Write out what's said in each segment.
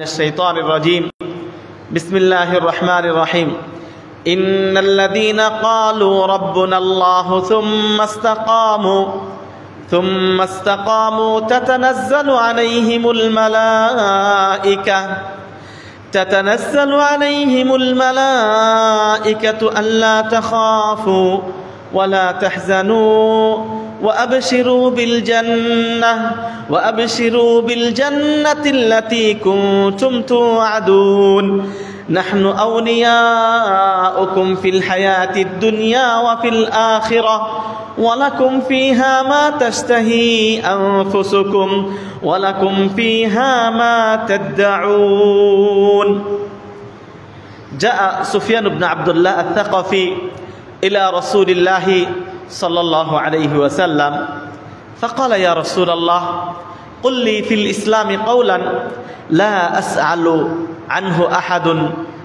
الشيطان الرجيم بسم الله الرحمن الرحيم إن الذين قالوا ربنا الله ثم استقاموا تتنزل عليهم الملائكة ألا تخافوا ولا تحزنوا وأبشروا بالجنة التي كنتم توعدون نحن أولياؤكم في الحياة الدنيا وفي الآخرة ولكم فيها ما تشتهي أنفسكم ولكم فيها ما تدعون. جاء سفيان بن عبد الله الثقفي إلى رسول الله صلى الله عليه وسلم فقال يا رسول الله قل لي في الإسلام قولا لا أسأل عنه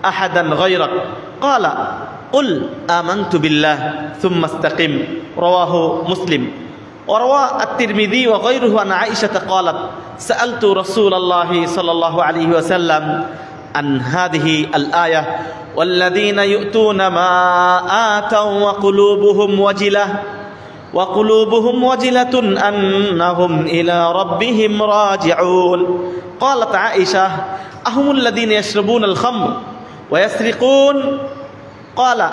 أحدا غيرك قال قل آمنت بالله ثم استقم. رواه مسلم. وروى الترمذي وغيره عن عائشة قالت سألت رسول الله صلى الله عليه وسلم عن هذه الآية والذين يؤتون ما آتوا وقلوبهم وجلة أنهم إلى ربهم راجعون. قالت عائشة أهم الذين يشربون الخمر ويسرقون؟ قال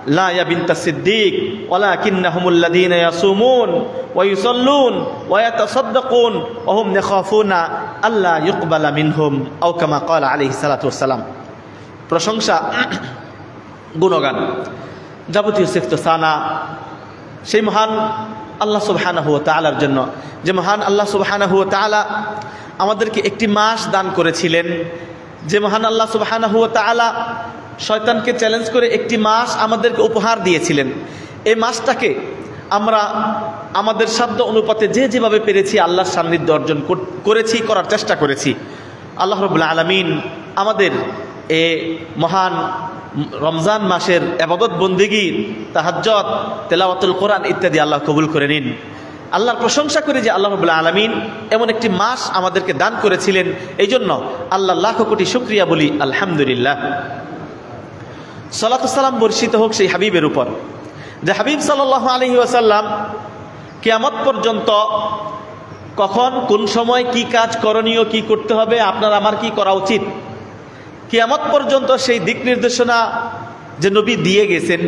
لا يا بنت الصديق ولكنهم الذين يصومون ويصلون ويتصدقون وهم يخافون ألا يقبل منهم أو كما قال عليه الصلاة والسلام. প্রশংসা গুণগান যাবতীয় সিফত সানা সেই মহান আল্লাহ সুবহানাহু ওয়া তাআলার জন্য, যে মহান আল্লাহ সুবহানাহু ওয়া তাআলা আমাদেরকে একটি মাস দান করেছিলেন, যে মহান আল্লাহ সুবহানাহু ওয়া তাআলা শয়তানকে চ্যালেঞ্জ করে একটি মাস আমাদেরকে উপহার দিয়েছিলেন। এই মাসটাকে আমরা আমাদের সাধ্য অনুপাতে যে যেভাবে পেরেছি আল্লাহর সান্নিধ্য অর্জন করার চেষ্টা করেছি। আল্লাহ রাব্বুল আলামিন আমাদের এ মহান রমজান মাসের ইবাদত বন্দেগী, তাহাজ্জুদ, তেলাওয়াতুল কোরআন ইত্যাদি আল্লাহ কবুল করে নিন। আল্লাহর প্রশংসা করি যে আল্লাহ রাব্বুল আলামিন এমন একটি মাস আমাদেরকে দান করেছিলেন, এই জন্য আল্লাহ লাখ কোটি শুকরিয়া বলি আলহামদুলিল্লাহ। সালাতু সালাম বর্ষিত হোক সেই হাবিবের উপর, যে হাবিব সাল্লাল্লাহু আলাইহি ওয়াসাল্লাম কিয়ামত পর্যন্ত কখন কোন সময় কি কাজ করণীয়, কি করতে হবে, আপনার আমার কি করা উচিত, কিয়ামত পর্যন্ত সেই দিক নির্দেশনা যে নবী দিয়ে গেছেন,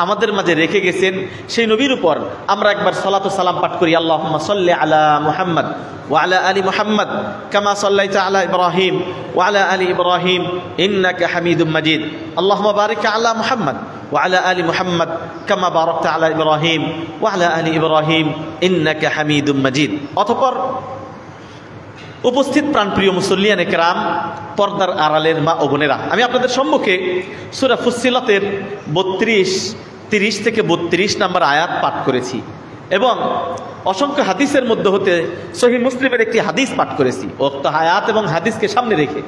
আমাদের মাঝে রেখে গেছেন, সেই নবীর উপর আমরা একবার সালাতু সালাম পাঠ করি। আল্লাহুম্মা সাল্লি আলা মুহাম্মদ ওয়া আলা আলি মুহাম্মদ কামা সাল্লাইতা আলা ইব্রাহিম ওয়া আলা আলি ইব্রাহিম ইন্নাকা হামিদুম মাজিদ। আল্লাহুম্মা বারিক আলা মুহাম্মদ ওয়া আলা আলি মুহাম্মদ কামা বারাকতা আলা ইব্রাহিম ওয়া আলা আলি ইব্রাহিম ইন্নাকা হামিদুম মাজিদ। অতঃপর উপস্থিত প্রাণপ্রিয় মুসল্লিয়ানে কেরাম, পর্দার আড়ালের মা ও বোনেরা, আমি আপনাদের সম্মুখে সূরা ফুসসিলাতের 30 থেকে 32 নম্বর আয়াত পাঠ করেছি এবং অসংখ্য হাদিসের মধ্যে হতে সহিহ মুসলিমের একটি হাদিস পাঠ করেছি। উক্ত আয়াত এবং হাদিসকে সামনে রেখে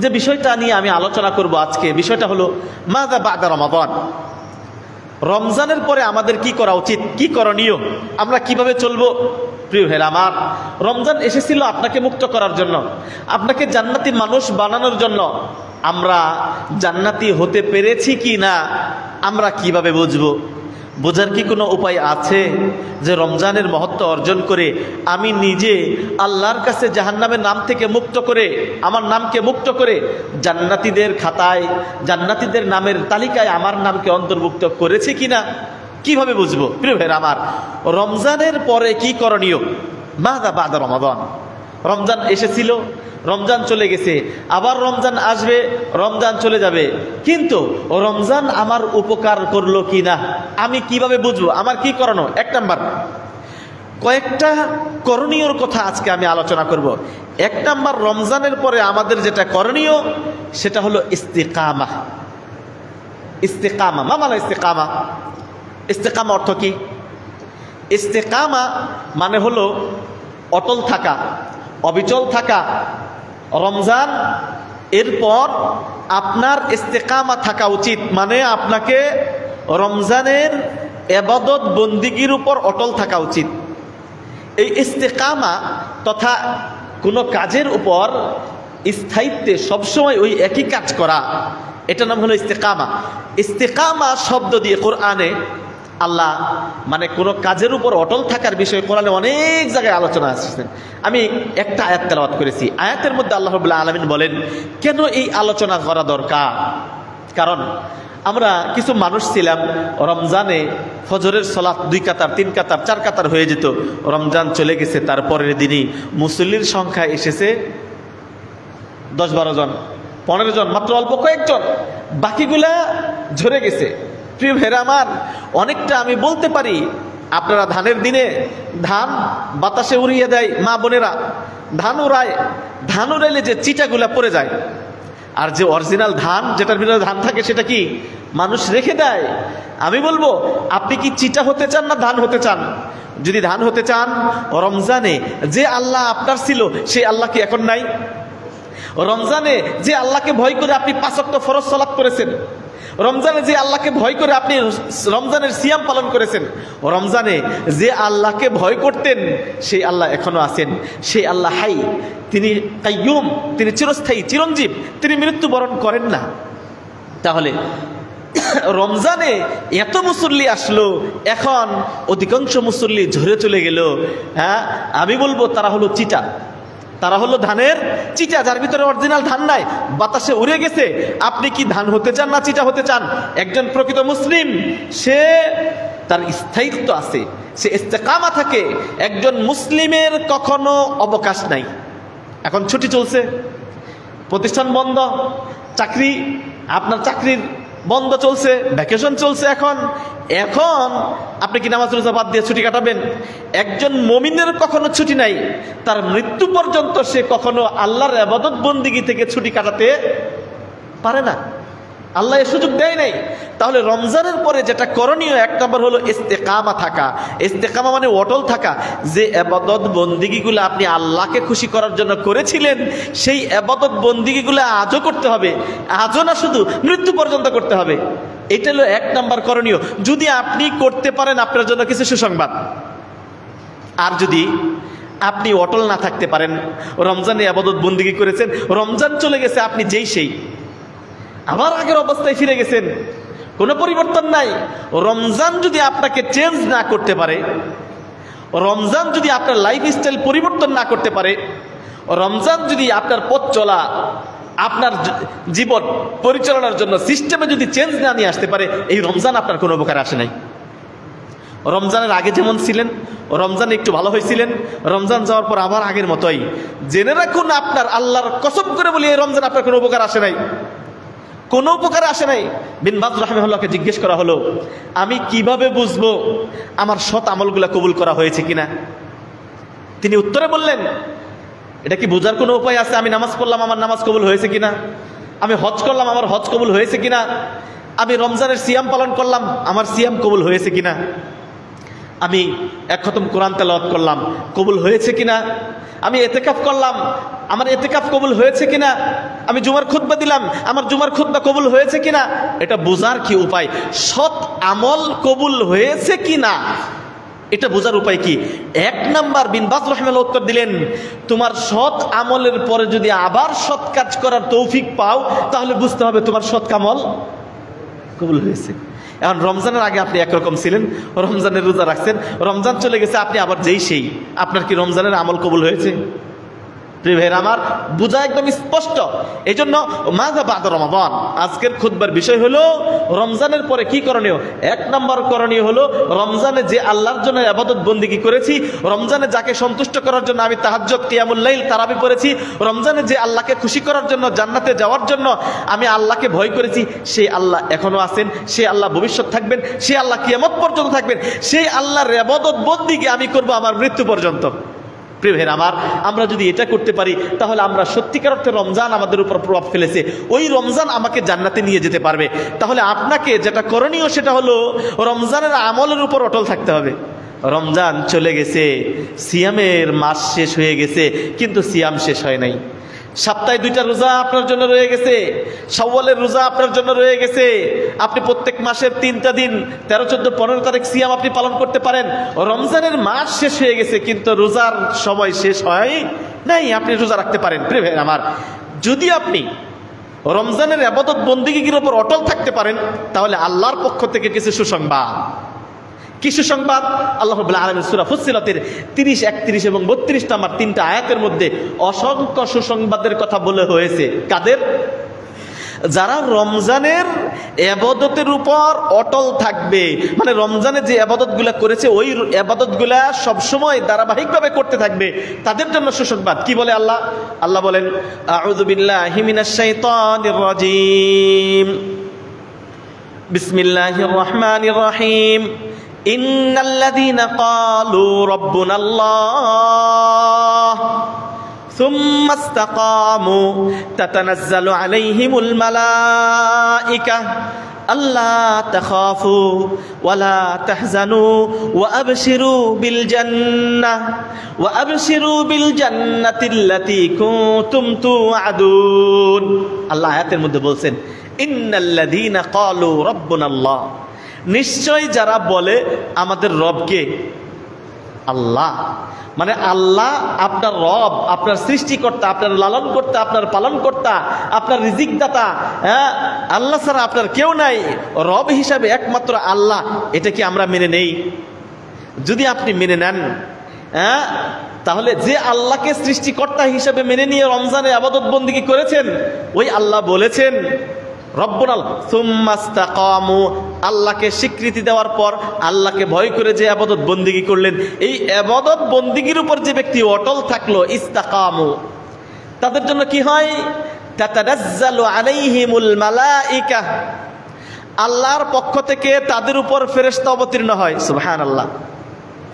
যে বিষয়টা নিয়ে আমি আলোচনা করব আজকে, বিষয়টা হলো মাযা বা'দা রমাদান। রমজানের পরে আমাদের কি করা উচিত, কি করণীয়, আমরা কিভাবে চলবো। প্রিয় ভাইরা আমার, রমজান এসেছিল আপনাকে মুক্ত করার জন্য, আপনাকে জান্নাতি মানুষ বানানোর জন্য। আমরা জান্নাতি হতে পেরেছি কি না আমরা কিভাবে বুঝবো? বোঝার কি কোনো উপায় আছে যে রমজানের মহত্ব অর্জন করে আমি নিজে আল্লাহর কাছে জাহান্নামের নাম থেকে মুক্ত করে, আমার নামকে মুক্ত করে জান্নাতীদের খাতায়, জান্নাতীদের নামের তালিকায় আমার নামকে অন্তর্ভুক্ত করেছি কিনা কিভাবে বুঝবো? প্রিয় ভাইরা আমার, রমজানের পরে কি করণীয়? মাযা বা'দা রমাদান। রমজান এসেছিল, রমজান চলে গেছে, আবার রমজান আসবে, রমজান চলে যাবে, কিন্তু রমজান আমার উপকার করলো কিনা আমি কিভাবে বুঝবো? আমার কি করণীয়? 1 নাম্বার, কয়েকটা করণীয়র কথা আজকে আমি আলোচনা করব। 1 নাম্বার, রমজানের পরে আমাদের যেটা করণীয় সেটা হলো ইস্তিকামা। ইস্তিকামা, মা মানে ইস্তিকামা? ইস্তিকামা অর্থ কি? ইস্তিকামা মানে হলো অটল থাকা, অবিচল থাকা। রমজান এরপর আপনার ইস্তিকামা থাকা উচিত, মানে আপনাকে রমজানের ইবাদত বন্দিগির উপর অটল থাকা উচিত। এই ইস্তিকামা তথা কোনো কাজের উপর স্থায়িত্বে সবসময় ওই একই কাজ করা, এটার নাম হলো ইস্তেকামা। ইস্তেকামা শব্দ দিয়ে কোরআনে আল্লাহ মানে কোনো কাজের উপর অটল থাকার বিষয়ে কোরআনে অনেক জায়গায় আলোচনা আসছেন। আমি একটা আয়াত তেলাওয়াত করেছি, আয়াতের মধ্যে আল্লাহ রাব্বুল আলামিন বলেন কেন এই আলোচনা করা দরকার। কারণ আমরা কিছু মানুষ ছিলাম, রমজানে ফজরের সালাত 2 কাতার 3 কাতার 4 কাতার হয়ে যেত, রমজান চলে গেছে, তারপরের দিনই মুসল্লির সংখ্যা এসেছে 10-12 জন 15 জন, মাত্র অল্প কয়েকজন, বাকিগুলা ঝরে গেছে। প্রিয় ভাইরা আমার, অনেকটা আমি বলতে পারি আপনারা ধানের দিনে ধান বাতাসে উড়িয়ে দেয় মা বোনেরা, ধান উড়ায়, ধান উড়াইলে যে চিটাগুলা পড়ে যায়, আর যে অরিজিনাল ধান যেটার ভিতরে ধান থাকে সেটা কি মানুষ রেখে দেয়। আমি বলবো আপনি কি চিটা হতে চান না ধান হতে চান? যদি ধান হতে চান, রমজানে যে আল্লাহ আপনার ছিল সেই আল্লাহ কি এখন নাই? রমজানে যে আল্লাহকে ভয় করে আপনি 5 ওয়াক্ত ফরজ সালাত করেছেন, রমজানে যে আল্লাহকে ভয় করে আপনি রমজানের সিয়াম পালন করেছেন, রমজানে যে আল্লাহকে ভয় করতেন সেই আল্লাহ এখনো আছেন। সেই আল্লাহ হাই, তিনি কাইয়ুম, তিনি চিরস্থায়ী চিরঞ্জীব, তিনি মৃত্যুবরণ করেন না। তাহলে রমজানে এত মুসল্লি আসলো, এখন অধিকাংশ মুসল্লি ঝরে চলে গেল। হ্যাঁ, আমি বলবো তারা হলো চিটা, তারা হলো ধানের চিটা, যার ভিতরে অরিজিনাল ধান নাই, বাতাসে উড়ে গেছে। আপনি কি ধান হতে চান না চিটা হতে চান? একজন প্রকৃত মুসলিম সে তার স্থায়িত্ব আছে, সে ইস্তেকামা থাকে। একজন মুসলিমের কখনো অবকাশ নাই। এখন ছুটি চলছে, প্রতিষ্ঠান বন্ধ, চাকরি আপনার চাকরির বন্ধ চলছে, ভ্যাকেশন চলছে, এখন আপনি কি নামাজ রোজা বাদ দিয়ে ছুটি কাটাবেন? একজন মুমিনের কখনো ছুটি নাই, তার মৃত্যু পর্যন্ত সে কখনো আল্লাহর ইবাদত বন্দেগী থেকে ছুটি কাটাতে পারে না, আল্লাহ এ সুযোগ দেয় নাই। তাহলে রমজানের পরে যেটা করণীয়, 1 নম্বর হলো ইস্তেকামা থাকা। ইস্তেকামা মানে অটল থাকা। যে ইবাদত বন্দেগীগুলো আপনি আল্লাহকে খুশি করার জন্য করেছিলেন, সেই ইবাদত বন্দেগীগুলো আজও করতে হবে, আজও না শুধু মৃত্যু পর্যন্ত করতে হবে। এটা হলো 1 নম্বর করণীয়। যদি আপনি করতে পারেন, আপনার জন্য কিছু সুসংবাদ। আর যদি আপনি অটল না থাকতে পারেন, রমজানে ইবাদত বন্দেগী করেছেন, রমজান চলে গেছে, আপনি যেই সেই আবার আগের অবস্থায় ফিরে গেছেন, কোনো পরিবর্তন নাই। রমজান যদি আপনাকে চেঞ্জ না করতে পারে, রমজান যদি আপনার লাইফস্টাইল পরিবর্তন না করতে পারে, রমজান যদি আপনার পথ চলা, আপনার জীবন পরিচালনার জন্য সিস্টেমে যদি চেঞ্জ না নিয়ে আসতে পারে, এই রমজান আপনার কোনো উপকার আসে নাই। রমজানের আগে যেমন ছিলেন, রমজান একটু ভালো হয়েছিলেন, রমজান যাওয়ার পর আবার আগের মতোই। জেনে রাখুন, আপনার আল্লাহর কসম করে বলি, এই রমজান আপনার কোনো উপকার আসে নাই, কোনো উপকার আসে নাই। বিন বাজ রাহিমাহুল্লাহকে জিজ্ঞেস করা হলো, আমি কিভাবে বুঝবো আমার সৎ আমলগুলা কবুল করা হয়েছে কিনা? তিনি উত্তরে বললেন, এটা কি বোঝার কোনো উপায় আছে? আমি নামাজ পড়লাম, আমার নামাজ কবুল হয়েছে কিনা? আমি হজ করলাম, আমার হজ কবুল হয়েছে কিনা? আমি রমজানের সিয়াম পালন করলাম, আমার সিয়াম কবুল হয়েছে কিনা? আমি 1 খতম কোরআন তেলাওয়াত করলাম, কবুল হয়েছে কিনা? আমি এতেকাফ করলাম, আমার এতেকাফ কবুল হয়েছে কিনা? আমি জুমার খুতবা দিলাম, আমার জুমার খুতবা কবুল হয়েছে কিনা? এটা বোঝার কি উপায়? সৎ আমল কবুল হয়েছে কিনা এটা বোঝার উপায় কি? 1 নাম্বার বিন বাজ রাহিমাহুল্লাহ উত্তর দিলেন, তোমার সৎ আমলের পরে যদি আবার সৎ কাজ করার তৌফিক পাও, তাহলে বুঝতে হবে তোমার সৎ আমল কবুল হয়েছে। এখন রমজানের আগে আপনি একরকম ছিলেন, রমজানের রোজা রাখছেন, রমজান চলে গেছে, আপনি আবার যেই সেই। আপনার কি রমজানের আমল কবুল হয়েছে? প্রিয় ভাইরা আমার, বোঝা একদম স্পষ্ট। এই জন্য মাযা বা'দা রমাদান, আজকের খুতবার বিষয় হলো রমজানের পরে কি করণীয়। 1 নম্বর করণীয় হলো, রমজানে যে আল্লাহর জন্য ইবাদত বন্দেগী করেছি, রমজানে যাকে সন্তুষ্ট করার জন্য আমি তাহাজ্জুদ, কিয়ামুল লাইল, তারাবি পড়েছি, রমজানে যে আল্লাহকে খুশি করার জন্য, জান্নাতে যাওয়ার জন্য আমি আল্লাহকে ভয় করেছি, সেই আল্লাহ এখনো আছেন, সেই আল্লাহ ভবিষ্যৎ থাকবেন, সেই আল্লাহ কিয়ামত পর্যন্ত থাকবেন। সেই আল্লাহর ইবাদত বন্দেগী আমি করব আমার মৃত্যু পর্যন্ত। প্রিয় ভাইরা আমার, আমরা যদি এটা করতে পারি, তাহলে আমরা সত্যিকার অর্থে রমজান আমাদের উপর প্রভাব ফেলেছে, ওই রমজান আমাকে জান্নাতে নিয়ে যেতে পারবে। তাহলে আপনাকে যেটা করণীয় সেটা হলো রমজানের আমলের উপর অটল থাকতে হবে। রমজান চলে গেছে, সিয়ামের মাস শেষ হয়ে গেছে, কিন্তু সিয়াম শেষ হয় নাই। সপ্তাহে 2টা রোজা আপনার জন্য রয়ে গেছে, শাওয়ালের রোজা আপনার জন্য রয়ে গেছে। আপনি প্রত্যেক মাসের 3টা দিন 13, 14, 15 তারিখ সিয়াম আপনি পালন করতে পারেন। রমজানের মাস শেষ হয়ে গেছে, কিন্তু রোজার সময় শেষ হয় নাই, আপনি রোজা রাখতে পারেন। প্রিয় ভাই আমার, যদি আপনি রমজানের ইবাদত বন্দেগীর উপর অটল থাকতে পারেন, তাহলে আল্লাহর পক্ষ থেকে কিছু সুসংবাদ। কি সুসংবাদ? আল্লাহ রাব্বুল আলামিন সূরা ফুসসিলাতের 30, 31 এবং 32 নম্বর 3টা আয়াতের মধ্যে অসংখ্য সুসংবাদের কথা বলে হয়েছে। কাদের? যারা রমজানের ইবাদতের উপর অটল থাকবে, মানে রমজানে যে ইবাদতগুলো করেছে ওই ইবাদতগুলা সবসময় ধারাবাহিকভাবে করতে থাকবে, তাদের জন্য সুসংবাদ। কি বলে আল্লাহ? আল্লাহ বলেন, আউযু বিল্লাহি মিনাশ শাইতানির রাজীম, বিসমিল্লাহির রহমানির রহিম, ইন্নাল্লাযীনা ক্বালু রাব্বুনাল্লাহ ثم استقاموا تتنزل عليهم الملائكة ألا تخافوا ولا تحزنوا وأبشروا بالجنة التي كنتم توعدون। আল্লাহ আয়াতের মধ্যে বলছেন, ইন্নাল্লাযীনা ক্বালু রাব্বুনাল্লাহ, নিশ্চয় যারা বলে আমাদের রবকে আল্লাহ, মানে আল্লাহ আপনার রব, আপনার সৃষ্টিকর্তা, আপনার লালন কর্তা, আপনার পালন কর্তা, আপনার রিজিক দাতা, হ্যাঁ, আল্লাহ ছাড়া আপনার কেউ নাই, রব হিসাবে একমাত্র আল্লাহ। এটা কি আমরা মেনে নেই? যদি আপনি মেনে নেন, হ্যাঁ, তাহলে যে আল্লাহকে সৃষ্টিকর্তা হিসাবে মেনে নিয়ে রমজানে ইবাদত বন্দেগী করেছেন, ওই আল্লাহ বলেছেন রব্বুনাল সুম্মা ইসতাকামু, আল্লাহকে স্বীকৃতি দেওয়ার পর আল্লাহকে ভয় করে যে ইবাদত বন্দেগী করলেন, এই ইবাদত বন্দেগীর উপর যে ব্যক্তি অটল থাকলো, ইসতাকামু, তাদের জন্য কি হয়? তাতানাজ্জালু আলাইহিমুল মালাইকা, আল্লাহর পক্ষ থেকে তাদের উপর ফেরেশতা অবতীর্ণ হয়। সুবহানাল্লাহ,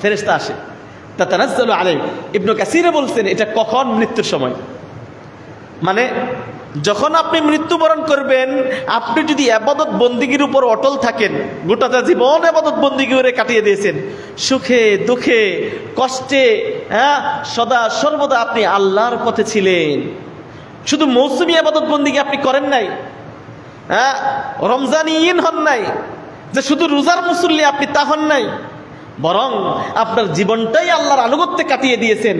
ফেরেশতা আসে। তাতানাজ্জালু আলাইহিম, ইবনে কাসির বলছেন এটা কখন? মৃত্যুর সময়। মানে যখন আপনি মৃত্যুবরণ করবেন, আপনি যদি ইবাদত বন্দেগীর উপর অটল থাকেন, গোটাটা জীবন ইবাদত বন্দেগী করে কাটিয়ে দিয়েছেন, সুখে দুঃখে কষ্টে, হ্যাঁ, সদা সর্বদা আপনি আল্লাহর পথে ছিলেন, শুধু মৌসুমী ইবাদত বন্দেগী আপনি করেন নাই, হ্যাঁ, রমজানিন হন নাই, যে শুধু রোজার মুসল্লি আপনি তা হন নাই, বরং আপনার জীবনটাই আল্লাহর আনুগত্যে কাটিয়ে দিয়েছেন,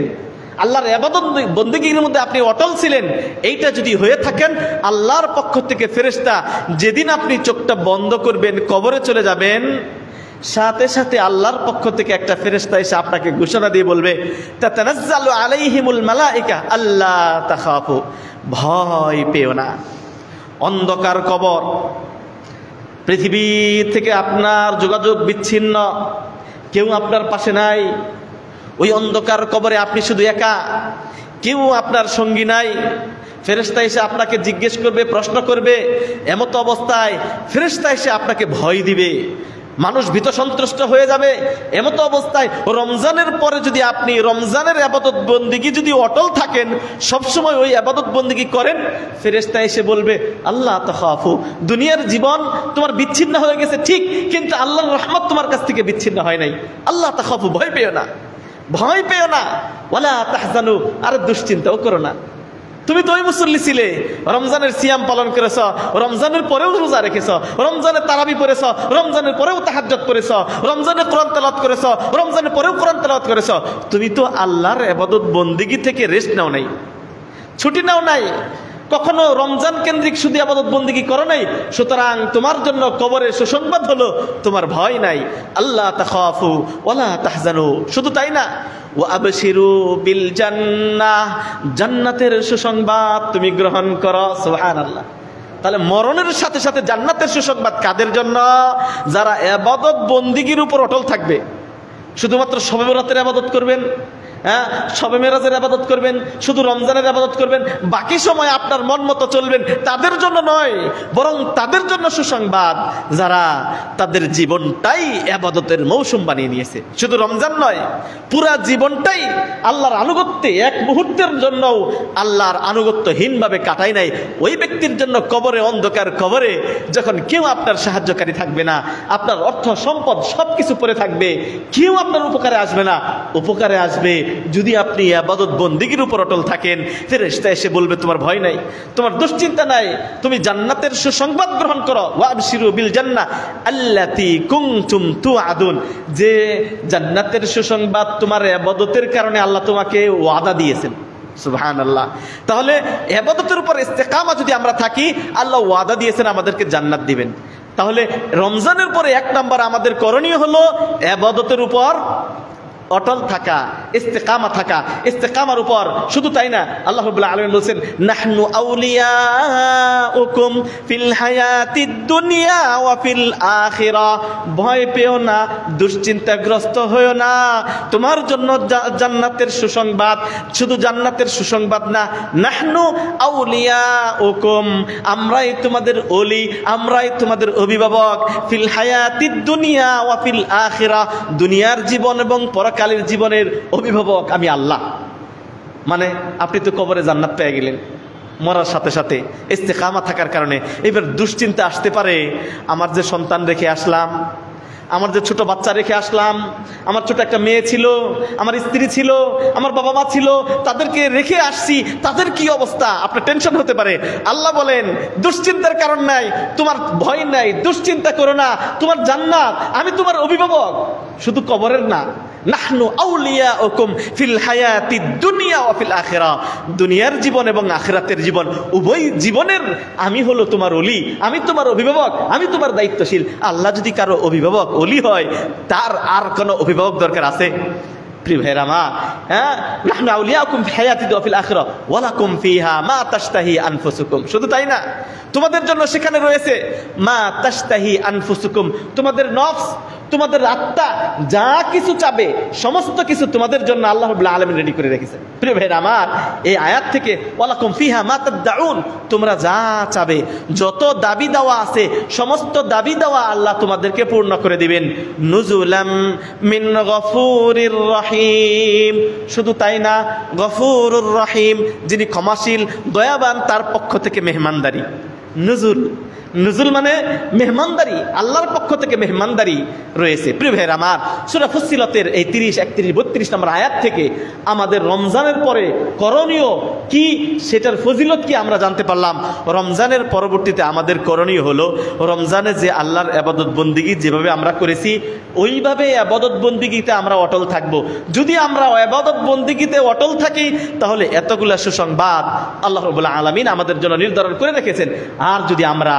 আল্লাহর ইবাদত বন্দেগীর মধ্যে আপনি অটল ছিলেন। এইটা যদি হয়ে থাকেন, আল্লাহর পক্ষ থেকে ফেরেশতা যেদিন আপনি চোখটা বন্ধ করবেন, কবরে চলে যাবেন, সাথে সাথে আল্লাহর পক্ষ থেকে একটা ফেরেশতা এসে আপনাকে ঘোষণা দিয়ে বলবে, তাতানাজ্জালু আলাইহিমুল মালাইকা আল্লা তাখাফু, ভয় পেও না। অন্ধকার কবর, পৃথিবী থেকে আপনার যোগাযোগ বিচ্ছিন্ন, কেউ আপনার পাশে নাই, ওই অন্ধকার কবরে আপনি শুধু একা, কেউ আপনার সঙ্গী নাই। ফেরেশতা এসে আপনাকে জিজ্ঞেস করবে, প্রশ্ন করবে, এমতো অবস্থায় ফেরেশতা এসে আপনাকে ভয় দিবে, মানুষ ভীত সন্ত্রস্ত হয়ে যাবে। এমতো অবস্থায় রমজানের পরে যদি আপনি রমজানের ইবাদত বন্দেগী যদি অটল থাকেন, সবসময় ওই ইবাদত বন্দেগী করেন, ফেরেশতা এসে বলবে, আল্লাহ তাখাফু, দুনিয়ার জীবন তোমার বিচ্ছিন্ন হয়ে গেছে ঠিক, কিন্তু আল্লাহর রহমত তোমার কাছ থেকে বিচ্ছিন্ন হয় নাই। আল্লাহ তাখাফু, ভয় পেও না, ভয় পেও না, ওয়ালা তাহজানু, আর দুশ্চিন্তাও করো না। তুমি তো ওই মুসল্লি ছিলে, রমজানের সিয়াম পালন করেছ, রমজানের পরেও রোজা রেখেছ, রমজানের তারাবি পড়েছ, রমজানের পরেও তাহাজ্জুদ করেছ, রমজানে কোরআন তেলাওয়াত করেছ, রমজানের পরেও কোরআন তেলাওয়াত করেছ। তুমি তো আল্লাহর ইবাদত বন্দেগী থেকে রেস্ট নাও নাই, ছুটি নাও নাই, কখনো রমজান কেন্দ্রিক শুধু ইবাদত বন্দেগী করো নাই। সুতরাং তোমার জন্য কবরে সুসংবাদ হলো, তোমার ভয় নাই। আল্লাহ তাখাফু ওয়ালা তাহজানু, শুধু তাই না, ওয়া আবশিরু বিল জান্নাহ, জান্নাতের সুসংবাদ তুমি গ্রহণ করো। সুবহানাল্লাহ। তাহলে মরণের সাথে সাথে জান্নাতের সুসংবাদ কাদের জন্য? যারা ইবাদত বন্দেগীর উপর অটল থাকবে। শুধুমাত্র শবে বরাতের ইবাদত করবেন, হ্যাঁ, শবে মেরাজের ইবাদত করবেন, শুধু রমজানের ইবাদত করবেন, বাকি সময় আপনার মন মতো চলবেন, তাদের জন্য নয়, বরং তাদের জন্য সুসংবাদ যারা তাদের জীবনটাই ইবাদতের মৌসুম বানিয়ে নিয়েছে। শুধু রমজান নয়, পুরা জীবনটাই আল্লাহর আনুগত্যে, এক মুহূর্তের জন্য আল্লাহর আনুগত্যহীনভাবে কাটায় নাই। ওই ব্যক্তির জন্য কবরে, অন্ধকার কবরে যখন কেউ আপনার সাহায্যকারী থাকবে না, আপনার অর্থ সম্পদ সবকিছু পড়ে থাকবে, কেউ আপনার উপকারে আসবে না, উপকারে আসবে যদি আপনি ইবাদত বন্দেগীর উপর অটল থাকেন। ফেরেশতা এসে বলবে, তোমার ভয় নাই, তোমার দুশ্চিন্তা নাই, তুমি জান্নাতের সুসংবাদ গ্রহণ করো। ওয়াবশিরু বিল জান্নাহ আল্লাতী কুনতুম তুআদুন, যে জান্নাতের সুসংবাদ তোমার ইবাদতের কারণে আল্লাহ তোমাকে ওয়াদা দিয়েছেন। সুবহানাল্লাহ। তাহলে ইবাদতের উপর ইস্তেকামা যদি আমরা থাকি, আল্লাহ ওয়াদা দিয়েছেন আমাদেরকে জান্নাত দিবেন। তাহলে রমজানের পরে 1 নাম্বার আমাদের করণীয় হলো ইবাদতের উপর অটল থাকা, ইস্তেকামা থাকা। ইস্তেকামার উপর শুধু তাই না, আল্লাহ রাব্বুল আলামিন বলেন নাহনু আউলিয়াউকুম ফিল হায়াতিদ দুনিয়া ওয়া ফিল আখিরাহ। ভয় পেও না, দুশ্চিন্তাগ্রস্ত হয়ো না, তোমার জন্য জান্নাতের সুসংবাদ। শুধু জান্নাতের সুসংবাদ না, নাহনু আউলিয়াউকুম, আমরাই তোমাদের ওলি, আমরাই তোমাদের অভিভাবক। ফিল হায়াতিদ দুনিয়া ওয়া ফিল আখিরাহ, দুনিয়ার জীবন এবং পরকালের জীবনের অভিভাবক আমি আল্লাহ। মানে আপনি তো কবরে জান্নাত পেয়ে গেলেন মরার সাথে সাথে ইস্তেকামা থাকার কারণে। এবার দুশ্চিন্তা আসতে পারে, আমার যে সন্তান রেখে আসলাম, আমার যে ছোট বাচ্চা রেখে আসলাম, আমার ছোট একটা মেয়ে ছিল, আমার স্ত্রী ছিল, আমার বাবা মা ছিল, তাদেরকে রেখে আসছি, তাদের কি অবস্থা? আপনার টেনশন হতে পারে। আল্লাহ বলেন দুশ্চিন্তার কারণ নাই, তোমার ভয় নাই, দুশ্চিন্তা করো না, তোমার জান্নাত, আমি তোমার অভিভাবক। শুধু কবরের না, নাহনু আউলিয়াউকুম ফিল হায়াতিদ দুনিয়া ওয়া ফিল আখিরাহ, দুনিয়ার জীবন এবং আখিরাতের জীবন উভয় জীবনের আমি হলো তোমার ওলি, আমি তোমার অভিভাবক, আমি তোমার দায়িত্বশীল। আল্লাহ যদি কারো অভিভাবক ওলি হয়, তার আর কোনো অভিভাবক দরকার আছে? প্রিয় ভাইরা মা, হ্যাঁ, নাহনু আউলিয়াউকুম ফিল হায়াতিদ ওয়া ফিল আখিরাহ ওয়া লাকুম ফিহা মা তাশতাহি আনফুসুকুম। শুধু তাই না, তোমাদের জন্য সেখানে রয়েছে মা তাশতাহি আনফুসুকুম, তোমাদের নফস, তোমাদের আত্মা যা কিছু চাবে সমস্ত কিছু তোমাদের জন্য আল্লাহ রাব্বুল আলামিন রেডি করে রেখেছেন। প্রিয় ভাইরা আমার, এই আয়াত থেকে ওয়ালাকুম ফিহা মা তাদউন, তোমরা যা চাবে, যত দাবি দেওয়া আছে সমস্ত দাবি দেওয়া আল্লাহ তোমাদেরকে পূর্ণ করে দিবেন। নুজুলাম মিন গফুরির রহিম, শুধু তাই না, গফুরুর রহিম, যিনি ক্ষমাশীল দয়াবান, তার পক্ষ থেকে মেহমানদারি। নুজুল, নুজুল মানে মেহমানদারি, আল্লাহর পক্ষ থেকে মেহমানদারি রয়েছে। প্রিয় ভাইয়ের আমার, সূরা ফুসসিলাতের এই 30, 31, 32 নম্বর আয়াত থেকে আমাদের রমজানের পরে করণীয় কি, সেটার ফজিলত কি আমরা জানতে পারলাম। রমজানের পরবর্তীতে আমাদের করণীয় হলো, রমজানে যে আল্লাহর ইবাদত বন্দিগি যেভাবে আমরা করেছি ওইভাবে ইবাদত বন্দিগিতে আমরা অটল থাকব। যদি আমরা ইবাদত বন্দিগিতে অটল থাকি, তাহলে এতগুলা সুসংবাদ আল্লাহ রাব্বুল আলামিন আমাদের জন্য নির্ধারণ করে রেখেছেন। আর যদি আমরা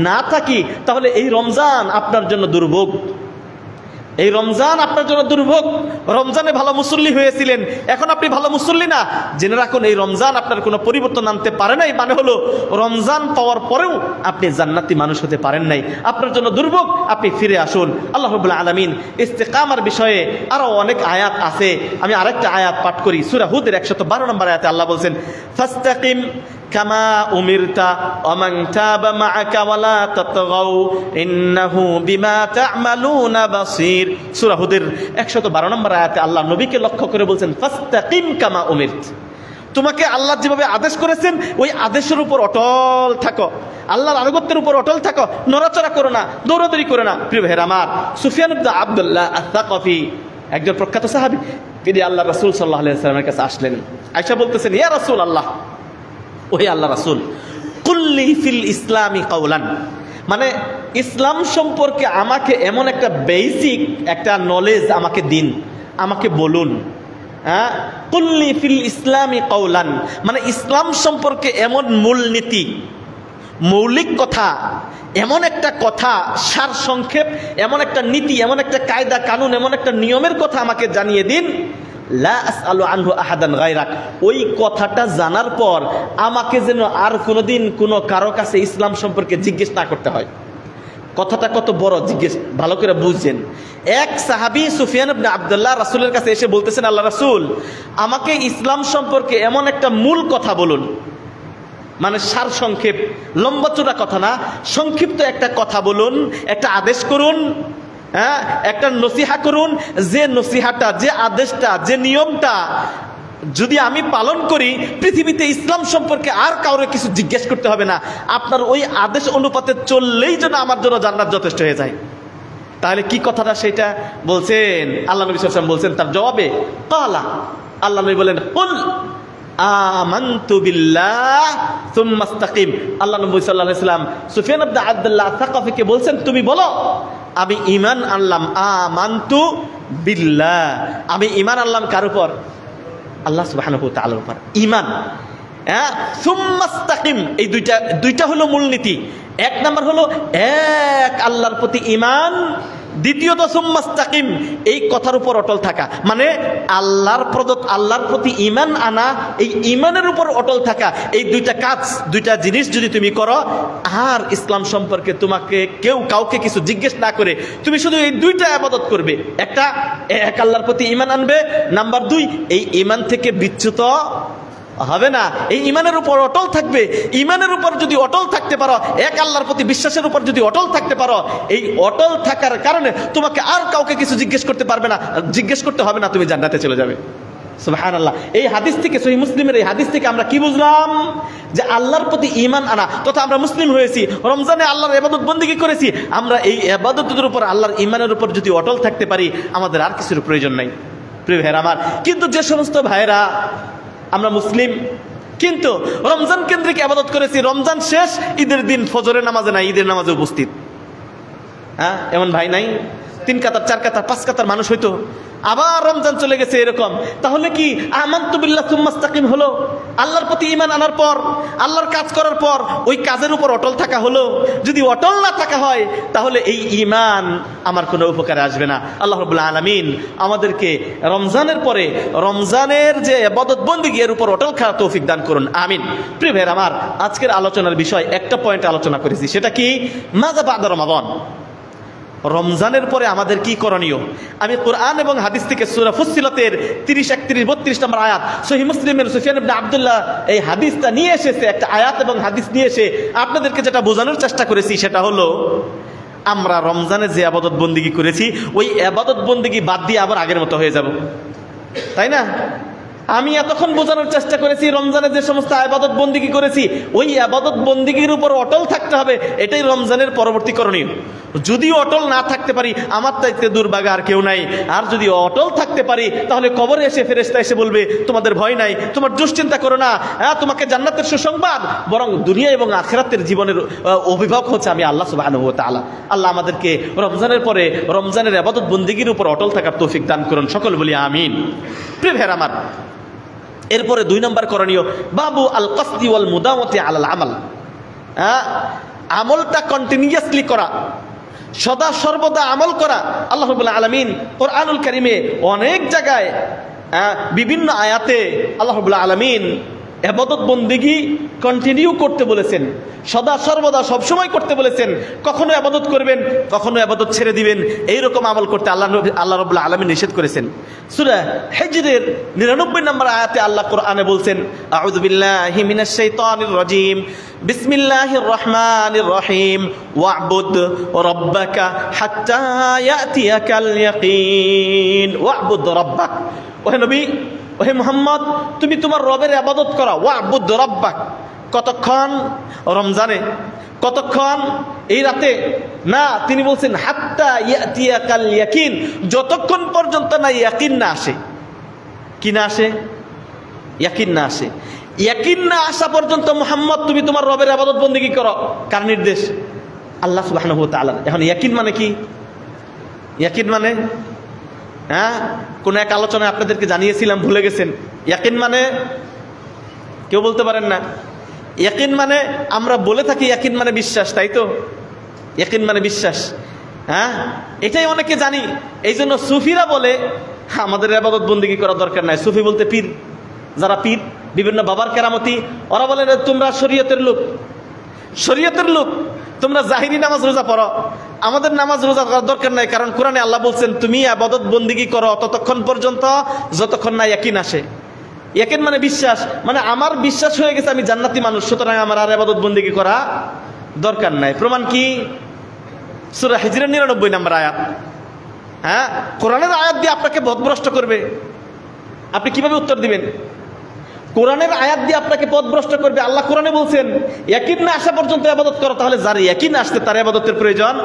না থাকি, তাহলে এই রমজান আপনার জন্য দুর্ভোগ, এই রমজান আপনার জন্য দুর্ভোগ। রমজানে ভালো মুসল্লি হয়েছিলেন, এখন আপনি ভালো মুসল্লি না, জেনে রাখুন এই রমজান আপনার কোনো পরিবর্তন আনতে পারে নাই। মানে হলো রমজান পাওয়ার পরেও আপনি জান্নাতি মানুষ হতে পারেন নাই, আপনার জন্য দুর্ভোগ। আপনি ফিরে আসুন। আল্লাহ রাব্বুল আলামিন ইস্তেকামার বিষয়ে আরো অনেক আয়াত আছে। আমি আরেকটা আয়াত পাঠ করি, সূরা হুদের 112 নম্বর আয়াতে আল্লাহ বলছেন ফাস্তাকিম কামা উমিরতা ওয়া মান তাবা মাআকা ওয়া লা তাতগাউ ইন্নাহু বিমা তা'মালুনা বাসীর। সূরা হুদের 112 নম্বর আয়াতে আল্লাহ নবীকে লক্ষ্য করে বলছেন ফাস্তাকিম কামা উমিরত, তোমাকে আল্লাহ যেভাবে আদেশ করেছেন ওই আদেশের উপর অটল থাকো, আল্লাহর আনুগত্যের উপর অটল থাকো, নড়াচড়া করো না, দৌড়াদৌড়ি করো না। প্রিয় ভাইরা আমার, সুফিয়ান ইবনে আব্দুল্লাহ আস-সাকাফি একজন প্রখ্যাত সাহাবী, তিনি আল্লাহ রাসূল সাল্লাল্লাহু আলাইহি ওয়াসাল্লামের কাছে আসলেন। আয়েশা বলতেছেন, ইয়া রাসূলুল্লাহ, ওহে আল্লাহ রাসূল, কুল্লি ফিল ইসলামি কাওলান, মানে ইসলাম সম্পর্কে আমাকে এমন একটা বেসিক একটা নলেজ আমাকে দিন, আমাকে বলুন। হ্যাঁ, কুল্লি ফিল ইসলামি কাওলান, মানে ইসলাম সম্পর্কে এমন মূলনীতি, মৌলিক কথা, এমন একটা কথা, সার সংক্ষেপ, এমন একটা নীতি, এমন একটা কায়দা কানুন, এমন একটা নিয়মের কথা আমাকে জানিয়ে দিন, লা আসআলু আনহু আহাদান গায়রাক, ওই কথাটা জানার পর আমাকে যেন আর কোনোদিন কোনো কারো কাছে ইসলাম সম্পর্কে জিজ্ঞেস না করতে হয়। কথাটা কত বড়, জিজ্ঞেস ভালো করে বুঝছেন। এক সাহাবী সুফিয়ান ইবনে আব্দুল্লাহ রাসূলের কাছে এসে বলতেছেন, আল্লাহ রাসূল, আমাকে ইসলাম সম্পর্কে এমন একটা মূল কথা বলুন, মানে সার সংক্ষেপ, লম্বা চূড়া কথা না, সংক্ষিপ্ত একটা কথা বলুন, একটা আদেশ করুন, হ্যাঁ, একটা নসিহা করুন, যে নসিহাটা, যে আদেশটা, যে নিয়মটা যদি আমি পালন করি, পৃথিবীতে ইসলাম সম্পর্কে আর কাউরে কিছু জিজ্ঞেস করতে হবে না, আপনার ওই আদেশ অনুপাতে চললেই যেন আমার জন্য জান্নাত যথেষ্ট হয়ে যায়। তাহলে কি কথাটা সেটা বলছেন আল্লাহ নবী সাল্লাল্লাহু আলাইহি ওয়াসাল্লাম বলছেন তার জবাবে, ক্বালা, আল্লাহ নবী বলেন, কুল আমানতু বিল্লাহ সুম্মা ইসতাকিম। আল্লাহ নবী সাল্লাল্লাহু আলাইহি ওয়াসাল্লাম সুফিয়ান ইবনে আব্দুল্লাহ আস-সাকাফিকে বলছেন, তুমি বলো আমি ঈমান আনলাম, আমানতু বিল্লাহ, আমি ঈমান আনলাম কার উপর? আল্লাহ সুবহানাহু ওয়া তাআলার উপর ঈমান। সুম্মাস্তাকিম, এই দুইটা হলো মূলনীতি। এক নাম্বার হলো এক আল্লাহর প্রতি ঈমান, দ্বিতীয়ত সুম্মাস্তাকিম, এই কথার উপর অটল থাকা, মানে আল্লাহর প্রতি ঈমান আনা, এই ঈমানের উপর অটল থাকা। এই দুইটা কাজ, দুইটা জিনিস যদি তুমি করো, আর ইসলাম সম্পর্কে তোমাকে কেউ কাউকে কিছু জিজ্ঞেস না করে তুমি শুধু এই দুইটা ইবাদত করবে। একটা, এক আল্লাহর প্রতি ঈমান আনবে। নাম্বার দুই, এই ঈমান থেকে বিচ্যুত হবে না, এই ঈমানের উপর অটল থাকবে। ঈমানের উপর যদি অটল থাকতে পারো, এক আল্লাহর প্রতি বিশ্বাসের উপর যদি অটল থাকতে পারো, এই অটল থাকার কারণে তোমাকে আর কাউকে কিছু জিজ্ঞেস করতে হবে না, তুমি জান্নাতে চলে যাবে। সুবহানাল্লাহ। এই হাদিস থেকে, সহিহ মুসলিমের এই হাদিস থেকে আমরা কি বুঝলাম? যে আল্লাহর প্রতি ঈমান আনা, তথা আমরা মুসলিম হয়েছি, রমজানে আল্লাহর ইবাদত বন্দেগী করেছি, আমরা এই ইবাদতের উপর, আল্লাহর ঈমানের উপর যদি অটল থাকতে পারি, আমাদের আর কিছুর প্রয়োজন নাই। প্রিয় ভাইরা আমার, কিন্তু যে সমস্ত ভাইরা আমরা মুসলিম কিন্তু রমজান কেন্দ্রিক ইবাদত করেছি, রমজান শেষ, ঈদের দিন ফজরের নামাজে নাই, ঈদের নামাজে উপস্থিত, এমন ভাই নাই? 3 কাতার 4 কাতার 5 কাতার মানুষ হইতো, আবার রমজান চলে গেছে এরকম। তাহলে কি আমানতু বিল্লাহ সুম্মাস্তাকিম হলো? আল্লাহর প্রতি ঈমান আনার পর, আল্লাহর কাজ করার পর ওই কাজের উপর অটল থাকা হলো? যদি অটল না থাকা হয়, তাহলে এই ঈমান আমার কোনো উপকারে আসবে না। আল্লাহ রাব্বুল আলামিন আমাদেরকে রমজানের পরে রমজানের যে ইবাদত বন্দেগী এর উপর অটল থাকার তৌফিক দান করুন, আমিন। প্রিয় ভাইরা আমার, আজকের আলোচনার বিষয় একটা পয়েন্ট আলোচনা করেছি, সেটা কি? মাযা বা'দা রমাদান, রমজানের পরে আমাদের কি করণীয়। আমি কোরআন এবং হাদিস থেকে সূরা ফুসসিলাতের 30, 31, 32 নম্বর আয়াত, সহিহ মুসলিমের সুফিয়ান ইবনে আব্দুল্লাহ এই হাদিসটা নিয়ে এসেছে, একটা আয়াত এবং হাদিস নিয়ে এসে আপনাদেরকে যেটা বোঝানোর চেষ্টা করেছি, সেটা হলো আমরা রমজানে যে ইবাদত বন্দেগী করেছি, ওই ইবাদত বন্দেগী বাদ দিয়ে আবার আগের মতো হয়ে যাব, তাই না? আমি এতক্ষণ বোঝানোর চেষ্টা করেছি রমজানে যে সমস্ত ইবাদত বন্দেগী করেছি, ওই ইবাদত বন্দেগীর উপর অটল থাকতে হবে, এটাই রমজানের পরবর্তী করণীয়। যদি অটল না থাকতে পারি, আমার চাইতে দুর্ভাগা আর কেউ নাই। আর যদি অটল থাকতে পারি, তাহলে কবরে এসে ফেরেশতা এসে বলবে, তোমাদের ভয় নাই, তোমার দুশ্চিন্তা করো না, তোমাকে জান্নাতের সুসংবাদ, বরং দুনিয়া এবং আখিরাতের জীবনের অভিভাবক হচ্ছে আমি আল্লাহ সুবহানাহু ওয়া তাআলা। আল্লাহ আমাদেরকে রমজানের পরে রমজানের ইবাদত বন্দেগীর উপর অটল থাকার তৌফিক দান করুন, সকল বলি আমিন। প্রিয় ভাইরা আমার, এরপরে 2 নম্বর করণীয়, বাবু আল কসদি ওয়াল মুদাওয়াতি আলাল আমাল। আমলটা কন্টিনিউয়াসলি করা, সদা সর্বদা আমল করা। আল্লাহ রাব্বুল আলামিন কোরআনুল কারীমে অনেক জায়গায় বিভিন্ন আয়াতে আল্লাহ রাব্বুল আলামিন ইবাদত বন্দেগী কন্টিনিউ করতে বলেছেন, সদা সর্বদা সবসময় করতে বলেছেন। কখনো ইবাদত করবেন, কখনো ইবাদত ছেড়ে দিবেন, এইরকম আমল করতে আল্লাহ রাব্বুল আলামিন নিষেধ করেছেন। সূরা হিজরের 99 নম্বর আয়াতে আল্লাহ কোরআনে বলছেন, আউযু বিল্লাহি মিনাশ শাইতানির রাজীম, বিসমিল্লাহির রহমানির রহিম, ওয়া'বুদ রাব্বাকা হাত্তা ইয়াতিয়াকাল ইয়াকিন। ওয়া'বুদ রাব্বাক, ওহে নবী, ওহে মুহাম্মদ, তুমি তোমার রবের ইবাদত করো। ওয়া'বুদ রাব্বাক, কতক্ষণ? রমজানে। কতক্ষণ? এই রাতে না, তিনি বলছেন হাত্তা ইয়াতিয়াকাল ইয়াকিন, যতক্ষণ পর্যন্ত না ইয়াকিন না আসে। কি না আসে? ইয়াকিন না আসে। ইয়াকিন না আসা পর্যন্ত মুহাম্মদ তুমি তোমার রবের ইবাদত বন্দেগী করো। কার নির্দেশ? আল্লাহ সুবহানাহু ওয়া তাআলা। এখন ইয়াকিন মানে কি? ইয়াকিন মানে, কোন এক আলোচনায় আপনাদেরকে জানিয়েছিলাম, ভুলে গেছেন। ইয়াকিন মানে কেউ বলতে পারেন না? ইয়াকিন মানে আমরা বলে থাকি ইয়াকিন মানে বিশ্বাস, তাই তো? ইয়াকিন মানে বিশ্বাস, এটাই অনেকে জানি। এই জন্য সুফিরা বলে আমাদের ইবাদত বন্দেগী করা দরকার নাই। সুফি বলতে পীর, যারা পীর, বিভিন্ন বাবার কেরামতি, ওরা বলে তোমরা শরীয়তের লোক, শরীয়তের লোক, তোমরা জাহিরি নামাজ রোজা পড়ো, আমাদের নামাজ রোজা করার দরকার নাই, কারণ কোরআনে আল্লাহ বলছেন তুমি ইবাদত বন্দেগী করো ততক্ষণ পর্যন্ত যতক্ষণ না ইয়াকিন আসে। ইয়াকিন মানে বিশ্বাস, মানে আমার বিশ্বাস হয়ে গেছে আমি জান্নাতি মানুষ, সুতরাং আমার আর ইবাদত বন্দেগী করা দরকার নাই। প্রমাণ কি? সূরা হিজরের 99 নম্বর আয়াত। কোরআনের আয়াত দিয়ে আপনাকে পথভ্রষ্ট করবে, আপনি কিভাবে উত্তর দিবেন? কোরআনের আয়াত দিয়ে আপনাকে পথভ্রষ্ট করবে। আল্লাহ কোরআনে বলছেন ইয়াকিন না আসা পর্যন্ত ইবাদত করো, তাহলে যার ইয়াকিন আসছে তার ইবাদতের প্রয়োজন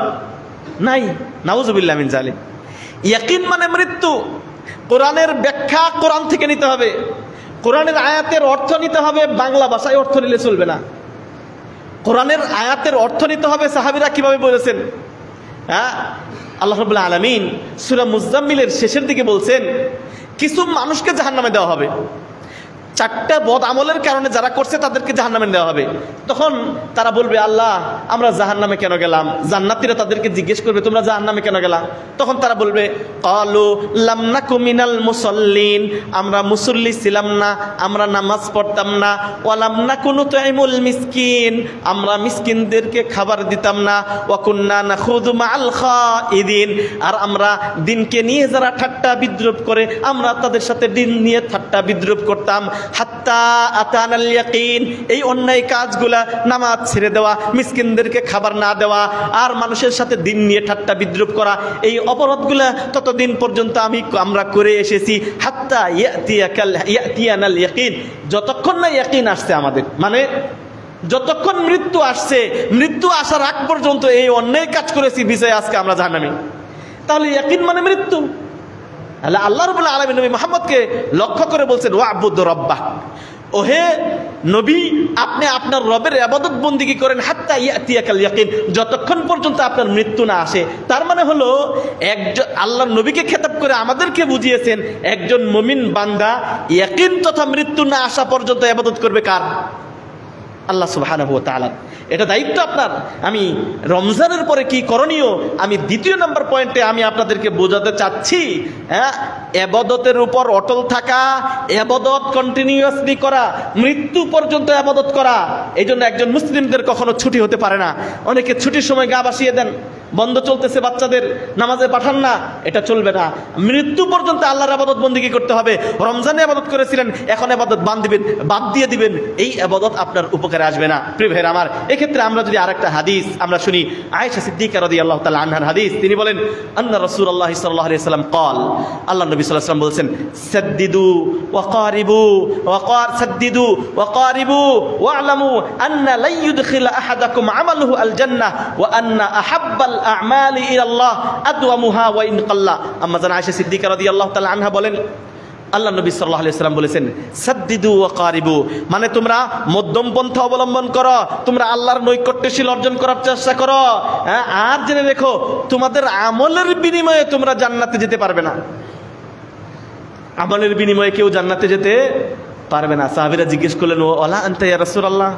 নাই। নাউযুবিল্লাহ মিন যালিক। ইয়াকিন মানে মৃত্যু। কোরআনের ব্যাখ্যা কোরআন থেকে নিতে হবে, কোরআনের আয়াতের অর্থ নিতে হবে, বাংলা ভাষায় অর্থ নিলে চলবে না। কোরআনের আয়াতের অর্থ নিতে হবে সাহাবীরা কিভাবে বলেছেন। আল্লাহ রাব্বুল আলামিন সূরা মুজাম্মিলের শেষের দিকে বলছেন, কিছু মানুষকে জাহান্নামে দেওয়া হবে। 4টা বদ আমলের কারণে যারা করছে তাদেরকে জাহান্নামে দেওয়া হবে। তখন তারা বলবে, আল্লাহ আমরা জাহান্নামে কেন গেলাম? জান্নাতীরা তাদেরকে জিজ্ঞেস করবে, তোমরা জাহান্নামে কেন গেলা? তখন তারা বলবে, ক্বালু লাম নাকু মিনাল মুসাল্লিন, আমরা মুসল্লি ছিলাম না, আমরা নামাজ পড়তাম না। ওয়া লাম নাকু নুতঈমুল মিসকিন, আমরা মিসকিনদেরকে খাবার দিতাম না। ওয়া কুন্না নাখুযু মাআল খাইদিন, আর আমরা দিনকে নিয়ে যারা ঠাট্টা বিদ্রুপ করে আমরা তাদের সাথে দিন নিয়ে ঠাট্টা বিদ্রুপ করতাম। হাত্তা আতানাল ইয়াকিন, এই অন্যায় কাজগুলা, নামাজ ছেড়ে দেওয়া, মিসকিনদেরকে খাবার না দেওয়া, আর মানুষের সাথে দিন নিয়ে ঠাট্টা বিদ্রুপ করা, এই অপরাধগুলা ততদিন পর্যন্ত আমরা করে এসেছি। হাত্তা ইয়াতিয়ানাল ইয়াকিন, যতক্ষণ না ইয়াকিন আসছে আমাদের, মানে যতক্ষণ মৃত্যু আসছে, মৃত্যু আসার আগ পর্যন্ত এই অন্যায় কাজ করেছি, বিষয়ে আজকে আমরা জাহান্নামী। তাহলে ইয়াকিন মানে মৃত্যু। আল্লাহ রাব্বুল আলামিন নবী মুহাম্মদকে লক্ষ্য করে বলছেন, ওয়াবুদ রাব্বাক, ওহে নবী আপনি আপনার রবের ইবাদত বন্দেগী করেন হাত্তা ইয়াতিয়াকাল ইয়াকিন, যতক্ষণ পর্যন্ত আপনার মৃত্যু না আসে। তার মানে হলো একজন আল্লাহর নবীকে খেতাব করে আমাদেরকে বুঝিয়েছেন, একজন মুমিন বান্দা ইয়াকিন তথা মৃত্যু না আসা পর্যন্ত ইবাদত করবে কার? আল্লাহ সুবহানাহু ওয়া তাআলা। এটা দায়িত্ব আপনার। আমি রমজানের পরে কি করণীয়, আমি 2 নম্বর পয়েন্টে আমি আপনাদেরকে বোঝাতে চাচ্ছি। ইবাদতের উপর অটল থাকা, ইবাদত কন্টিনিউয়াসলি করা, মৃত্যু পর্যন্ত ইবাদত করা। এই জন্য একজন মুসলিমদের কখনো ছুটি হতে পারে না। অনেকে ছুটির সময় গা ভাসিয়ে দেন, বন্ধ চলতেছে বাচ্চাদের, নামাজে পাঠান না, এটা চলবে না। মৃত্যু পর্যন্ত আল্লাহর ইবাদত বন্দেগী করতে হবে। রমজানে ইবাদত করেছিলেন, এখন ইবাদত বাদ দিয়ে দিবেন, এই ইবাদত আপনার উপকারে আসবে না। প্রিয় ভাইরা আমার, এক্ষেত্রে আমরা যদি আরেকটা হাদিস আমরা শুনি, আয়েশা সিদ্দিকা রাদিয়াল্লাহু তাআলা আনহার হাদিস, তিনি বলেন, আন্না রাসূলুল্লাহ সাল্লাল্লাহু আলাইহি ওয়াসাল্লাম ক্বাল, আল্লাহ নবী সাল্লাল্লাহু আলাইহি ওয়াসাল্লাম বলেছেন, সাদ্দিদু ওয়া কারিবু সাদ্দিদু ওয়া কারিবু ওয়া'লামু আন্না লা ইউদখিল আহাদাকুম আমালুহু আল জান্নাহ ওয়া আন্না আহাব্বাল আ'মালি ইলাল্লাহ আদওয়ামুহা ওয়া ইন কাল্লা। আম্মা জান আয়েশা সিদ্দিকা রাদিয়াল্লাহু তাআলা আনহা বলেন, আল্লাহ নবী সাল্লাল্লাহু আলাইহি ওয়াসাল্লাম বলেছেন, সাদ্দিদু ওয়া কারিবু, মানে তোমরা মধ্যম পন্থা অবলম্বন করো, তোমরা আল্লাহর নৈকট্যশীল অর্জন করার চেষ্টা করো। আর জেনে রেখো, তোমাদের আমলের বিনিময়ে তোমরা জান্নাতে যেতে পারবে না। আমলের বিনিময়ে কেউ জান্নাতে যেতে পারবে না। সাহাবীরা জিজ্ঞেস করলেন, ওয়ালা আনতা ইয়া রাসূলুল্লাহ,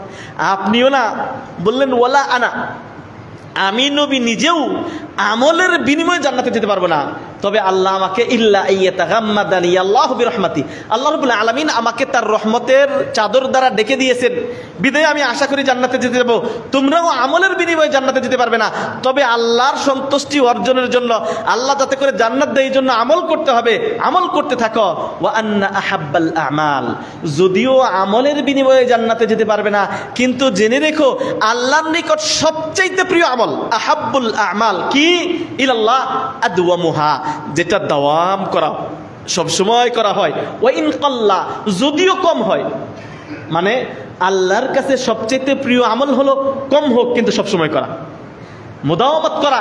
আপনিও না? বললেন, ওয়ালা আনা, আমি নবী নিজেও আমলের বিনিময়ে জান্নাতে যেতে পারবো না, তবে আল্লাহ আমাকে ইল্লা আইয়াতাগাম্মাদানি আল্লাহু বিরহমাতি, আল্লাহ রাব্বুল আলামিন আমাকে তার রহমতের চাদর দ্বারা ডেকে দিয়েছেন, বিদায় আমি আশা করি জান্নাতে যেতে যাবো। তোমরাও আমলের বিনিময়ে জান্নাতে যেতে পারবে না, তবে আল্লাহর সন্তুষ্টি অর্জনের জন্য, আল্লাহ যাতে করে জান্নাত দেয় এই জন্য আমল করতে হবে, আমল করতে থাকো। ওয়া আন্না আহাব্বাল আমাল, যদিও আমলের বিনিময়ে জান্নাতে যেতে পারবে না, কিন্তু জেনে রেখো আল্লাহর নিকট সবচাইতে প্রিয় আমল আহাব্বুল আমাল কি? ইলাল্লাহ আদওয়ামুহা, যেটা দাওয়াম করা, সব সময় করা হয়। ওয়া ইন কাল্লা, যদিও কম হয়, মানে আল্লাহর কাছে সবচেয়ে প্রিয় আমল হলো কম হোক কিন্তু সব সময় করা, মুদাওয়ামাত করা।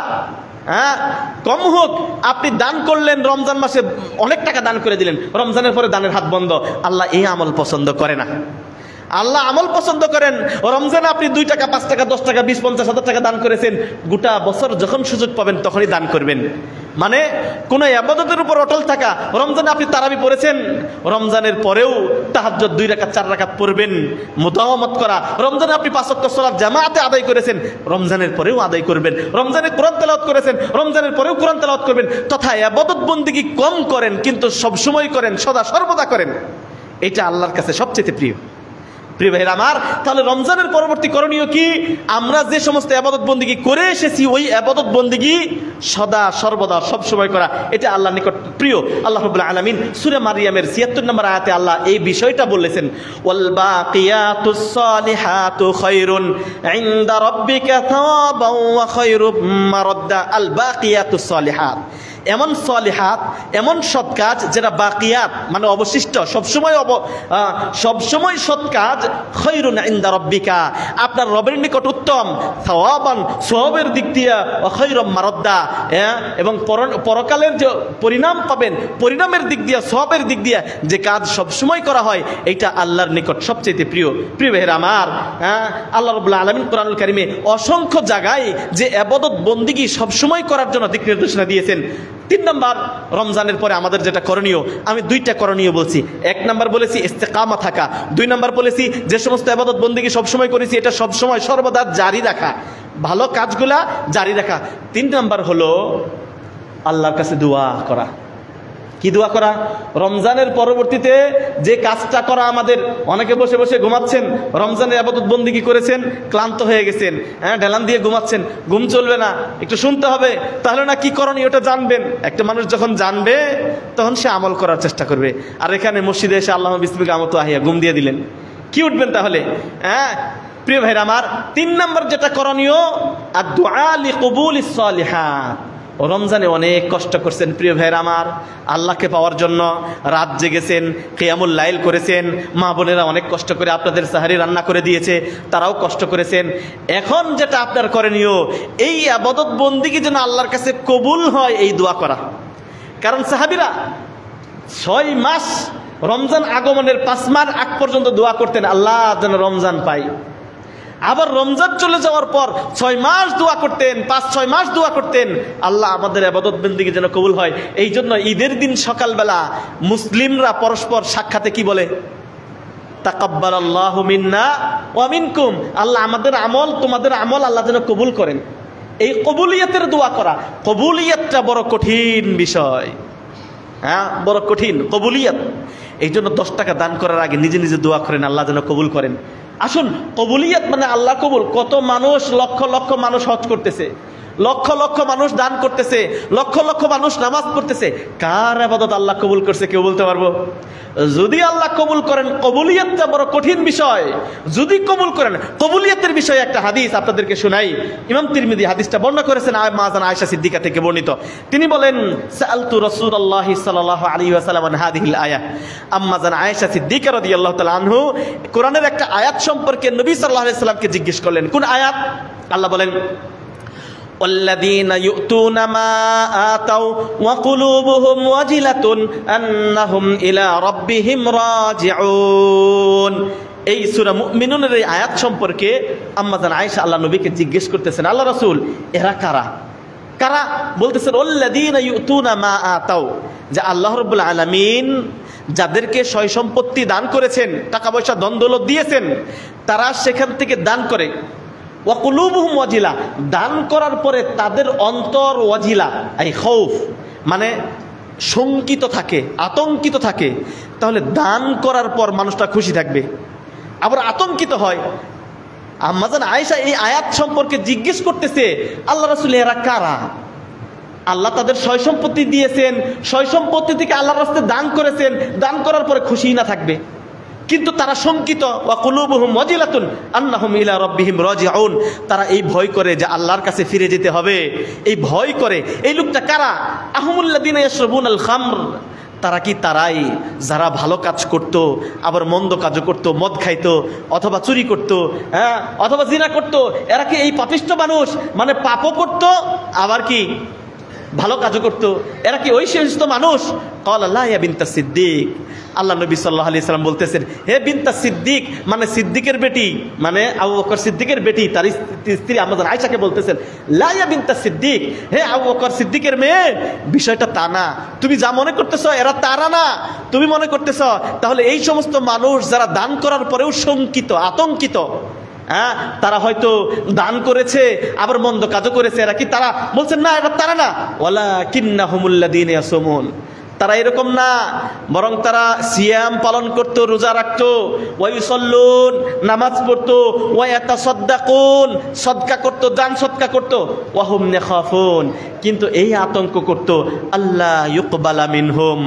কম হোক, আপনি দান করলেন রমজান মাসে, অনেক টাকা দান করে দিলেন, রমজানের পরে দানের হাত বন্ধ, আল্লাহ এই আমল পছন্দ করে না। আল্লাহ আমল পছন্দ করেন রমজানে আপনি 2 টাকা 5 টাকা 10 টাকা 20 50 হাজার টাকা দান করেছেন, গোটা বছর যখন সুযোগ পাবেন তখনই দান করবেন। মানে কোন ইবাদতের উপর অটল থাকা। রমজানে আপনি তারাবি পড়েছেন, রমজানের পরেও তাহাজ্জুদ 2 রাকাত 4 রাকাত পড়বেন, মুদাওয়ামাত করা। রমজানে আপনি 5 ওয়াক্ত সালাত জামাতে আদায় করেছেন, রমজানের পরেও আদায় করবেন। রমজানে কোরআন তেলাওয়াত করেছেন, রমজানের পরেও কোরআন তেলাওয়াত করবেন। তথা ইবাদত বন্দেগী কম করেন কিন্তু সব সময় করেন, সদা সর্বদা করেন, এটা আল্লাহর কাছে সবচেয়ে প্রিয়। প্রিয় ভাইরা আমার, তাহলে রমজানের পরবর্তী করণীয় কি? আমরা যে সমস্ত ইবাদত বন্দেগী করে এসেছি ওই ইবাদত বন্দেগী সদা সর্বদা সব সময় করা, এটা আল্লাহর নিকট প্রিয়। আল্লাহ রাব্বুল আলামিন সূরা মারইয়ামের ৭৬ নম্বর আয়াতে আল্লাহ এই বিষয়টা বলেছেন, ওয়াল বাকিয়াতুস সালিহাতু খায়রুন ইনদা রাব্বিকা সাওয়াবান ওয়া খায়রুম মারাদ্দা। আল বাকিয়াতুস সালিহাত, এমন সলিহাত, এমন সৎ কাজ যেটা বাকিয়াত মানে অবশিষ্ট, সবসময় সৎ কাজ, খায়রুন ইনদা রাব্বিকা, আপনার রবের নিকট উত্তম, সাওয়াবান সওয়াবের দিক দিয়ে, ওয়া খায়রুম মারাদ্দা, এবং পরকালের যে পরিণাম পাবেন, পরিণামের দিক দিয়ে, সওয়াবের দিক দিয়ে যে কাজ সবসময় করা হয়, এটা আল্লাহর নিকট সবচেয়ে প্রিয়। প্রিয় ভাইরা আমার, আল্লাহ রাব্বুল আলামিন কোরআনুল কারীমে অসংখ্য জায়গায় যে ইবাদত বন্দেগী সবসময় করার জন্য দিক নির্দেশনা দিয়েছেন। 3 নাম্বার, রমজানের পরে আমাদের যেটা করণীয়, আমি 2টা করণীয় বলছি। 1 নাম্বার বলেছি ইস্তেকামা থাকা, 2 নাম্বার বলেছি যে সমস্ত ইবাদত বন্দেগী সবসময় করেছি এটা সবসময় সর্বদা জারি রাখা, ভালো কাজগুলা জারি রাখা। 3 নাম্বার হলো আল্লাহর কাছে দোয়া করা। কি দোয়া করা? রমজানের পরবর্তীতে যে কাজটা করা, আমাদের অনেকে বসে বসে ঘুমাচ্ছেন, রমজানের ইবাদত বন্দেগী করেছেন, ক্লান্ত হয়ে গেছেন, ঢেলান দিয়ে ঘুমাচ্ছেন, ঘুম চলবে না, একটু শুনতে হবে। তাহলে না কি করণীয় ওটা জানবেন। একটা মানুষ যখন জানবে তখন সে আমল করার চেষ্টা করবে। আর এখানে মসজিদে এসে আল্লাহ বিসমিকা আমতো আহিয়া ঘুম দিয়ে দিলেন, কি উঠবেন তাহলে? প্রিয় ভাইরা আমার, 3 নম্বর যেটা করণীয়, আদ-দুআ লিকবুলিস সালিহাত। রমজানে অনেক কষ্ট করছেন প্রিয় ভাইরা আমার, আল্লাহকে পাওয়ার জন্য রাত জেগেছেন, কিয়ামুল লাইল করেছেন, মা বোনেরা অনেক কষ্ট করে আপনাদের সাহারি রান্না করে দিয়েছে, তারাও কষ্ট করেছেন। এখন যেটা আপনার করণীয়, এই ইবাদত বন্দেগী যেন আল্লাহর কাছে কবুল হয়, এই দোয়া করা। কারণ সাহাবীরা 6 মাস রমজান আগমনের 5 মাস আগ পর্যন্ত দোয়া করতেন, আল্লাহ যেন রমজান পাই। আবার রমজান চলে যাওয়ার পর 6 মাস দোয়া করতেন, 5-6 মাস দোয়া করতেন, আল্লাহ আমাদের ইবাদত বন্দেগী যেন কবুল হয়। এই জন্য ঈদের দিন সকালবেলা মুসলিমরা পরস্পর সাক্ষাতে কি বলে? তাকাব্বালাল্লাহু মিন্না ওয়া মিনকুম, আল্লাহ আমাদের আমল তোমাদের আমল আল্লাহ যেন কবুল করেন। এই কবুলিয়তের দোয়া করা, কবুলিয়তটা বড় কঠিন বিষয়, বড় কঠিন কবুলিয়ত। এই জন্য 10 টাকা দান করার আগে নিজে নিজে দোয়া করেন, আল্লাহ যেন কবুল করেন। আসুন, কবুলিয়ত মানে আল্লাহ কবুল। কত মানুষ, লক্ষ লক্ষ মানুষ হজ করতেছে, লক্ষ লক্ষ মানুষ দান করতেছে, লক্ষ লক্ষ মানুষ নামাজ পড়তেছে, কার ইবাদত আল্লাহ কবুল করছে কেউ বলতে পারবো? যদি আল্লাহ কবুল করেন, কবুলিয়তটা বড় কঠিন বিষয়। যদি কবুল করেন, কবুলিয়তের বিষয়ে একটা হাদিস আপনাদেরকে শোনাই। ইমাম তিরমিজি হাদিসটা বর্ণনা করেছেন মা জান আয়েশা সিদ্দিকা থেকে বর্ণিত। তিনি বলেন, সাআলতু রাসূলুল্লাহি সাল্লাল্লাহু আলাইহি ওয়াসাল্লাম আন হাদিহিল আয়াহ। আম্মা জান আয়েশা সিদ্দিকা রাদিয়াল্লাহু তাআলা আনহু কোরআনের একটা আয়াত সম্পর্কে নবী সাল্লাল্লাহু আলাইহি ওয়াসাল্লামকে জিজ্ঞেস করলেন। কোন আয়াত? আল্লাহ বলেন, والذين يؤتون ما آتوا وقلوبهم وجلة أنهم إلى ربهم راجعون। এই সূরা মুমিনুনের এই আয়াত সম্পর্কে আম্মা জান আয়েশা আল্লাহ নবীকে জিজ্ঞেস করতেছেন, আল্লাহ রাসূল এরা কারা? কারা? বলতেছেন ওয়াল্লাযীনা ইউতুনা মা আতাও, যে আল্লাহ রাব্বুল আলামিন যাদেরকে সয় সম্পত্তি দান করেছেন, টাকা পয়সা ধন দৌলত দিয়েছেন, তারা সেখান থেকে দান করে। ওয়াকুলুবুহুম ওয়াজিলা, দান করার পরে তাদের অন্তর ওয়াজিলা এই খৌফ মানে শঙ্কিত থাকে, আতঙ্কিত থাকে। তাহলে দান করার পর মানুষটা খুশি থাকবে, আবার আতঙ্কিত হয়। আম্মা জান আয়েশা এই আয়াত সম্পর্কে জিজ্ঞেস করতেছে, আল্লাহ রাসূল এরা কারা? আল্লাহ তাদের সয় সম্পত্তি দিয়েছেন, সয় সম্পত্তি থেকে আল্লাহর রাস্তায় দান করেছেন, দান করার পরে খুশি না থাকবে, কিন্তু তারা শঙ্কিত। ওয়া কুলুবুহুম ওয়াজিলাতুন আন্নাহুম ইলা রাব্বিহিম রাজিউন, তারা এই ভয় করে যে আল্লাহর কাছে ফিরে যেতে হবে, এই ভয় করে। এই লোকটা কারা? আহুমুল্লাযিনা ইয়াশরাবুনাল খামর, তারা কি তারাই যারা ভালো কাজ করত আবার মন্দ কাজও করত, মদ খাইতো অথবা চুরি করত, অথবা জিনা করত? এরা কি এই পাপিষ্ঠ মানুষ, মানে পাপও করত আবার কি ভালো কাজও করতো? এরা কি ওই সমস্ত মানুষ? ক্বালা লা ইয়া বিনতা সিদ্দিক, আল্লাহ নবী সাল্লাল্লাহু আলাইহি সাল্লাম বলতেছেন, হে বিনতা সিদ্দিক, মানে সিদ্দিকের বেটি, মানে আবু বকর সিদ্দিকের বেটি, তার স্ত্রী আম্মা জান আয়েশাকে বলতেছেন, লা ইয়া বিনতা সিদ্দিক, হে আবু বকর সিদ্দিকের মেয়ে, বিষয়টা তা না, তুমি যা মনে করতেছো এরা তারা না, তুমি মনে করতেছো। তাহলে এই সমস্ত মানুষ যারা দান করার পরেও শঙ্কিত, আতঙ্কিত, তারা হয়তো দান করেছে আবার মন্দ কাজও করেছে, এরা কি তারা? বলছেন না, এরা তারা না। ওয়ালাকিন্নাহুমুল্লাযীনা ইয়াসুমুন, তারা এরকম না, বরং তারা সিয়াম পালন করতো, রোজা রাখতো, ওয়া ইউসাল্লুন, নামাজ পড়তো, ওয়া ইয়াতাসাদ্দাকুন, সদকা করতো, দান সদকা করতো, ওয়া হুম ইয়াখাফুন, কিন্তু এই আতঙ্ক করতো আল্লাহ ইউকবালা মিনহুম,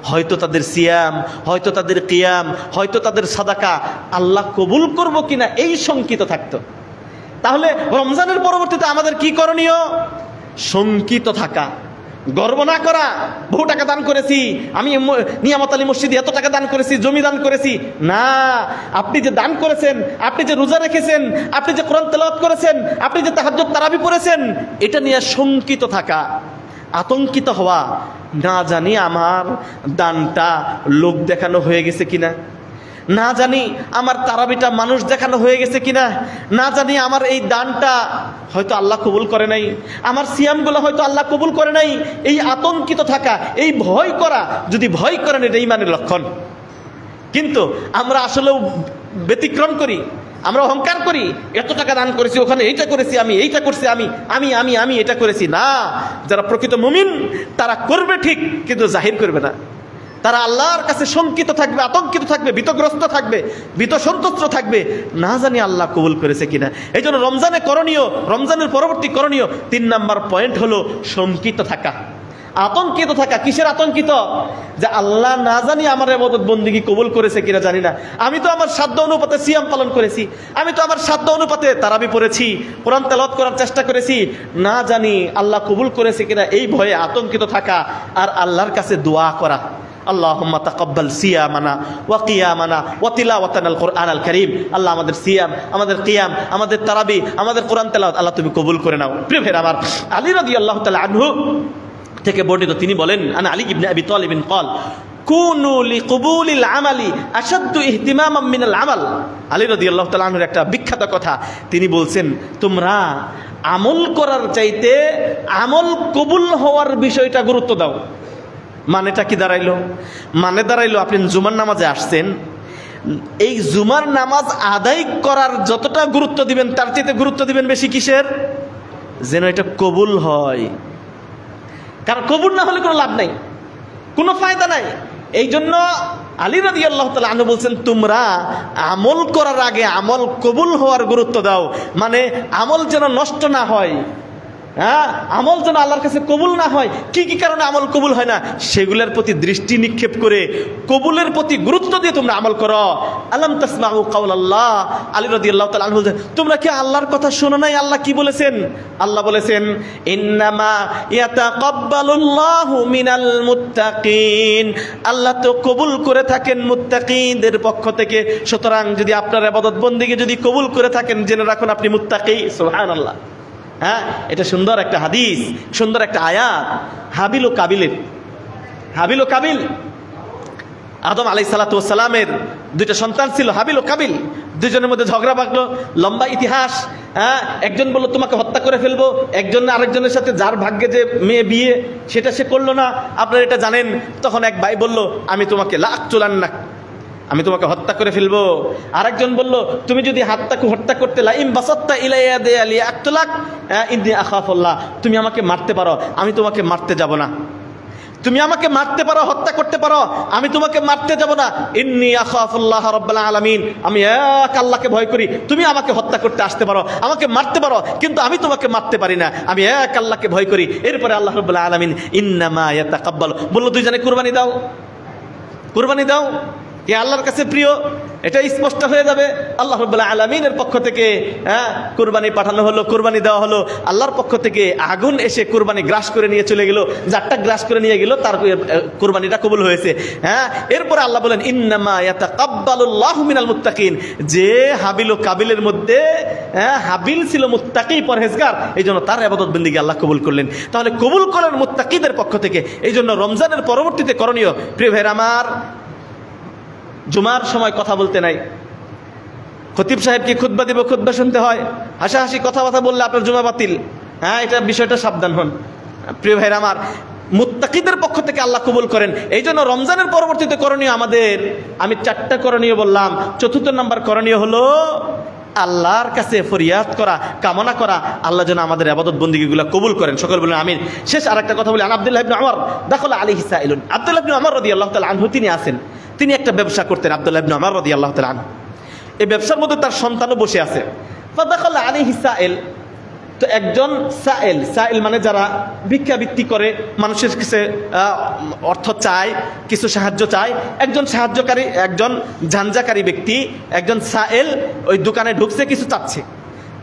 হয়তো তাদের সিয়াম, হয়তো তাদের কিয়াম, হয়তো তাদের সাদাকা আল্লাহ কবুল করবো কিনা, এই শঙ্কিত থাকতো। তাহলে রমজানের পরবর্তীতে আমাদের কি করণীয়? শঙ্কিত থাকা, গর্ব না করা। বহু টাকা দান করেছি আমি, নিয়ামত আলী মসজিদে এত টাকা দান করেছি, জমি দান করেছি। না, আপনি যে দান করেছেন, আপনি যে রোজা রেখেছেন, আপনি যে কোরআন তেলাওয়াত করেছেন, আপনি যে তাহাজ্জুদ তারাবি পড়েছেন, এটা নিয়ে শঙ্কিত থাকা, আতঙ্কিত হওয়া, না জানি আমার দানটা লোক দেখানো হয়ে গেছে কিনা, না জানি আমার তারাবিটা মানুষ দেখানো হয়ে গেছে কিনা, না জানি আমার এই দানটা হয়তো আল্লাহ কবুল করে নাই, আমার সিয়ামগুলো হয়তো আল্লাহ কবুল করে নাই। এই আতঙ্কিত থাকা, এই ভয় করা, যদি ভয় করেন এটা ঈমানের লক্ষণ। কিন্তু আমরা আসলেও ব্যতিক্রম করি, আমরা অহংকার করি, এত টাকা দান করেছি, ওখানে এইটা করেছি, আমি এইটা করছি, আমি আমি আমি আমি এটা করেছি। না, যারা প্রকৃত মুমিন তারা করবে ঠিক, কিন্তু জাহির করবে না। তারা আল্লাহর কাছে শঙ্কিত থাকবে, আতঙ্কিত থাকবে, ভীতগ্রস্ত থাকবে, ভীতসন্ত্রস্ত থাকবে, না জানি আল্লাহ কবুল করেছে কিনা। এই জন্য রমজানে করণীয়, রমজানের পরবর্তী করণীয় 3 নাম্বার পয়েন্ট হলো শঙ্কিত থাকা, আতঙ্কিত থাকা। কিসের আতঙ্কিত? যে আল্লাহ না জানি আমার ইবাদত বন্দেগী কবুল করেছে কিনা জানি না। আমি তো আমার সাধ্য অনুপাতে সিয়াম পালন করেছি, আমি তো আমার সাধ্য অনুপাতে তারাবি পড়েছি, কোরআন তেলাওয়াত করার চেষ্টা করেছি, না জানি আল্লাহ কবুল করেছে কিনা, এই ভয়ে আতঙ্কিত থাকা। আর আল্লাহর কাছে দোয়া করা, আল্লাহুম্মা তাকাব্বাল সিয়ামানা ওয়া কিয়ামানা ওয়া তিলাওয়াতানাল কুরআনাল কারীম। আল্লাহ আমাদের সিয়াম, আমাদের কিয়াম, আমাদের তারাবি, আমাদের কোরআন তেলাওয়াত আল্লাহ তুমি কবুল করে নাও। প্রিয় ভাইরা আমার, আলী রাদিয়াল্লাহু তাআলা আনহু থেকে বর্ণিত, তিনি বলেন, আনা আলী ইবনে আবি তালিব قال কুনু লিকুবুলিল আমালি আশাদ্দু ইহতিমামান মিনাল আমাল। আলী রাদিয়াল্লাহু তাআলা আনহুর একটা বিখ্যাত কথা, তিনি বলছেন, তোমরা আমল করার চাইতে আমল কবুল হওয়ার বিষয়টা গুরুত্ব দাও। মানেটা কি দাঁড়াইলো? মানে দাঁড়াইলো, আপনি জুমার নামাজে আসছেন, এই জুমার নামাজ আদায় করার যতটা গুরুত্ব দিবেন তার চাইতে গুরুত্ব দিবেন বেশি কিসের? যেন এটা কবুল হয়। কারণ কবুল না হলে কোনো লাভ নাই, কোনো ফায়দা নাই। এই জন্য আলী রাদিয়াল্লাহু তাআলা আনহু বলছেন, তোমরা আমল করার আগে আমল কবুল হওয়ার গুরুত্ব দাও। মানে আমল যেন নষ্ট না হয়, হ্যাঁ, আমল যেন আল্লাহর কাছে কবুল না হয়। কি কি কারণে আমল কবুল হয় না, সেগুলোর প্রতি দৃষ্টি নিক্ষেপ করে কবুলের প্রতি গুরুত্ব দিয়ে তোমরা আমল করো। আলাম তাসমাউ কাওলাল্লাহ, আলী রাদিয়াল্লাহু তাআলা আনহু বলেন, তোমরা কি আল্লাহর কথা শোনো নাই? আল্লাহ কি বলেছেন? আল্লাহ বলেছেন, ইন্নামা ইয়াতাকাব্বালুল্লাহু মিনাল মুত্তাকিন। আল্লাহ তো কবুল করে থাকেন মুত্তাকিনদের পক্ষ থেকে। সুতরাং যদি আপনার ইবাদত বন্দেগী যদি কবুল করে থাকেন, জেনে রাখুন আপনি মুত্তাকি। সুবহানাল্লাহ। হ্যাঁ, এটা সুন্দর একটা হাদিস, সুন্দর একটা আয়াত। হাবিল ও কাবিলের, হাবিল ও কাবিল, আদম আলাইহিস সালাতু ওয়াস সালামের 2টা সন্তান ছিল, হাবিল ও কাবিল। দুজনের মধ্যে ঝগড়া বাগলো, লম্বা ইতিহাস। হ্যাঁ, একজন বলল তোমাকে হত্যা করে ফেলবো, একজন আরেকজনের সাথে যার ভাগ্যে যে মেয়ে বিয়ে সেটা সে করলো না, আপনারা এটা জানেন। তখন এক ভাই বলল, আমি তোমাকে লাআকতুলান্নাক, আমি তোমাকে হত্যা করে ফেলবো। আরেকজন বলল, তুমি যদি হত্যা করতে লাইম বাসাত্তা ইলাইয়া দেয়ালি আকতুলাক ইন্নী আখাফুল্লাহ, তুমি আমাকে মারতে পারো, আমি তোমাকে মারতে যাব না। তুমি আমাকে মারতে পারো, হত্যা করতে পারো, আমি তোমাকে মারতে যাব না। ইন্নী আখাফুল্লাহ রাব্বুল আলামিন, আমি এক আল্লাহকে ভয় করি। তুমি আমাকে হত্যা করতে আসতে পারো, আমাকে মারতে পারো, কিন্তু আমি তোমাকে মারতে পারি না, আমি এক আল্লাহকে ভয় করি। এরপরে আল্লাহ রাব্বুল আলামিন ইন্নামা ইয়াতাকাব্বালু বলল, দুইজনে কুরবানি দাও, কুরবানি দাও। কে আল্লাহর কাছে প্রিয় এটা স্পষ্ট হয়ে যাবে। আল্লাহ রাব্বুল আলামিনের পক্ষ থেকে কুরবানি পাঠানো হলো, কুরবানি দেওয়া হলো। আল্লাহর পক্ষ থেকে আগুন এসে কুরবানি গ্রাস করে নিয়ে চলে গেল, যারটা গ্রাস করে নিয়ে গেল তার কুরবানিটা কবুল হয়েছে। হ্যাঁ, এরপরে আল্লাহ বলেন, ইন্নামা ইয়াতাকাব্বালুল্লাহু মিনাল মুত্তাকিন। যে হাবিল ও কাবিলের মধ্যে হাবিল ছিল মুত্তাকি, পরহেজগার, এই জন্য তার ইবাদত বন্দেগী আল্লাহ কবুল করলেন। তাহলে কবুল করেন মুত্তাকিদের পক্ষ থেকে। এই জন্য রমজানের পরবর্তীতে করণীয়, প্রিয় ভাইরা আমার, জুমার সময় কথা বলতে নাই। খতিব সাহেবকে খুতবা দিব, খুতবা শুনতে হয়, হাসাহাসি কথাবার্তা বললে আপনার জুমা বাতিল। হ্যাঁ, এটা বিষয়টা সাবধান হন। প্রিয় ভাইরা আমার, মুত্তাকিদের পক্ষ থেকে আল্লাহ কবুল করেন। এই জন্য রমজানের পরবর্তীতে করণীয় আমাদের, আমি 4টা করণীয় বললাম, 4র্থ নাম্বার করণীয় হলো আল্লাহর কাছে ফরিয়াদ করা, কামনা করা, আল্লাহ যেন আমাদের ইবাদত বন্দেগীগুলো কবুল করেন। সকল বলেন আমিন। শেষ আরেকটা কথা বলি, আব্দুল্লাহ ইবনে উমর দাখালা আলাইহি সাইলুন। আব্দুল্লাহ ইবনে উমর রাদিয়াল্লাহু তাআলা আনহু তিনি আছেন, তিনি একটা ব্যবসা করতেন। আব্দুল্লাহ ইবনে উমর রাদিয়াল্লাহু তাআলা আনহু, এই ব্যবসার মধ্যে তার সন্তানও বসে আছে। ফাদাখালা আলাইহি সাইল, তো একজন সাইল, সাইল মানে যারা ভিক্ষাবৃত্তি করে, মানুষের কাছে অর্থ চায়, কিছু সাহায্য চায়, একজন সাহায্যকারী, একজন ঝাঞ্ঝাকারী ব্যক্তি, একজন সাইল ওই দোকানে ঢুকছে, কিছু চাচ্ছে।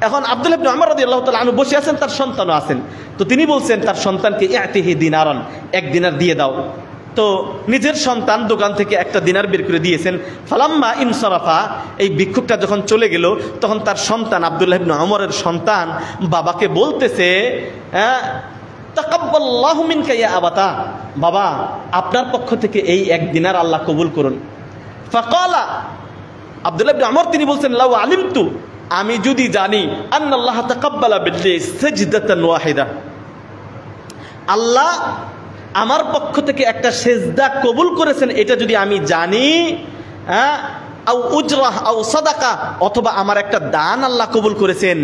এখন আব্দুল্লাহ ইবনে উমর রাদিয়াল্লাহু তাআলা আনহু বসে আছেন, তার সন্তানও আছেন। তো তিনি বলছেন তার সন্তানকে, ইয়াতিহি দিনারন, 1 দিনার দিয়ে দাও। তো নিজের সন্তান দোকান থেকে 1টা দিনার বের করে দিয়েছেন। ফালাম্মা ইনসারাফা, এই ভিক্ষুকটা যখন চলে গেল, তখন তার সন্তান, আব্দুল্লাহ ইবনে উমরের সন্তান, বাবাকে বলতেছে, তাকাব্বালাল্লাহু মিনকা ইয়া আবাতা, বাবা আপনার পক্ষ থেকে এই 1 দিনার আল্লাহ কবুল করুন। ফাকালা, আব্দুল্লাহ ইবনে আমর তিনি বলছেন, লাউ আলিমতু, আমি যদি জানি, আন্নাল্লাহ তাকাব্বালা বিল্লি সাজদাতান ওয়াহিদা, আল্লাহ আমার পক্ষ থেকে একটা সেজদা কবুল করেছেন, এটা যদি আমি জানি, আও উজরাহ আও সাদাকা, অথবা আমার একটা দান আল্লাহ কবুল করেছেন,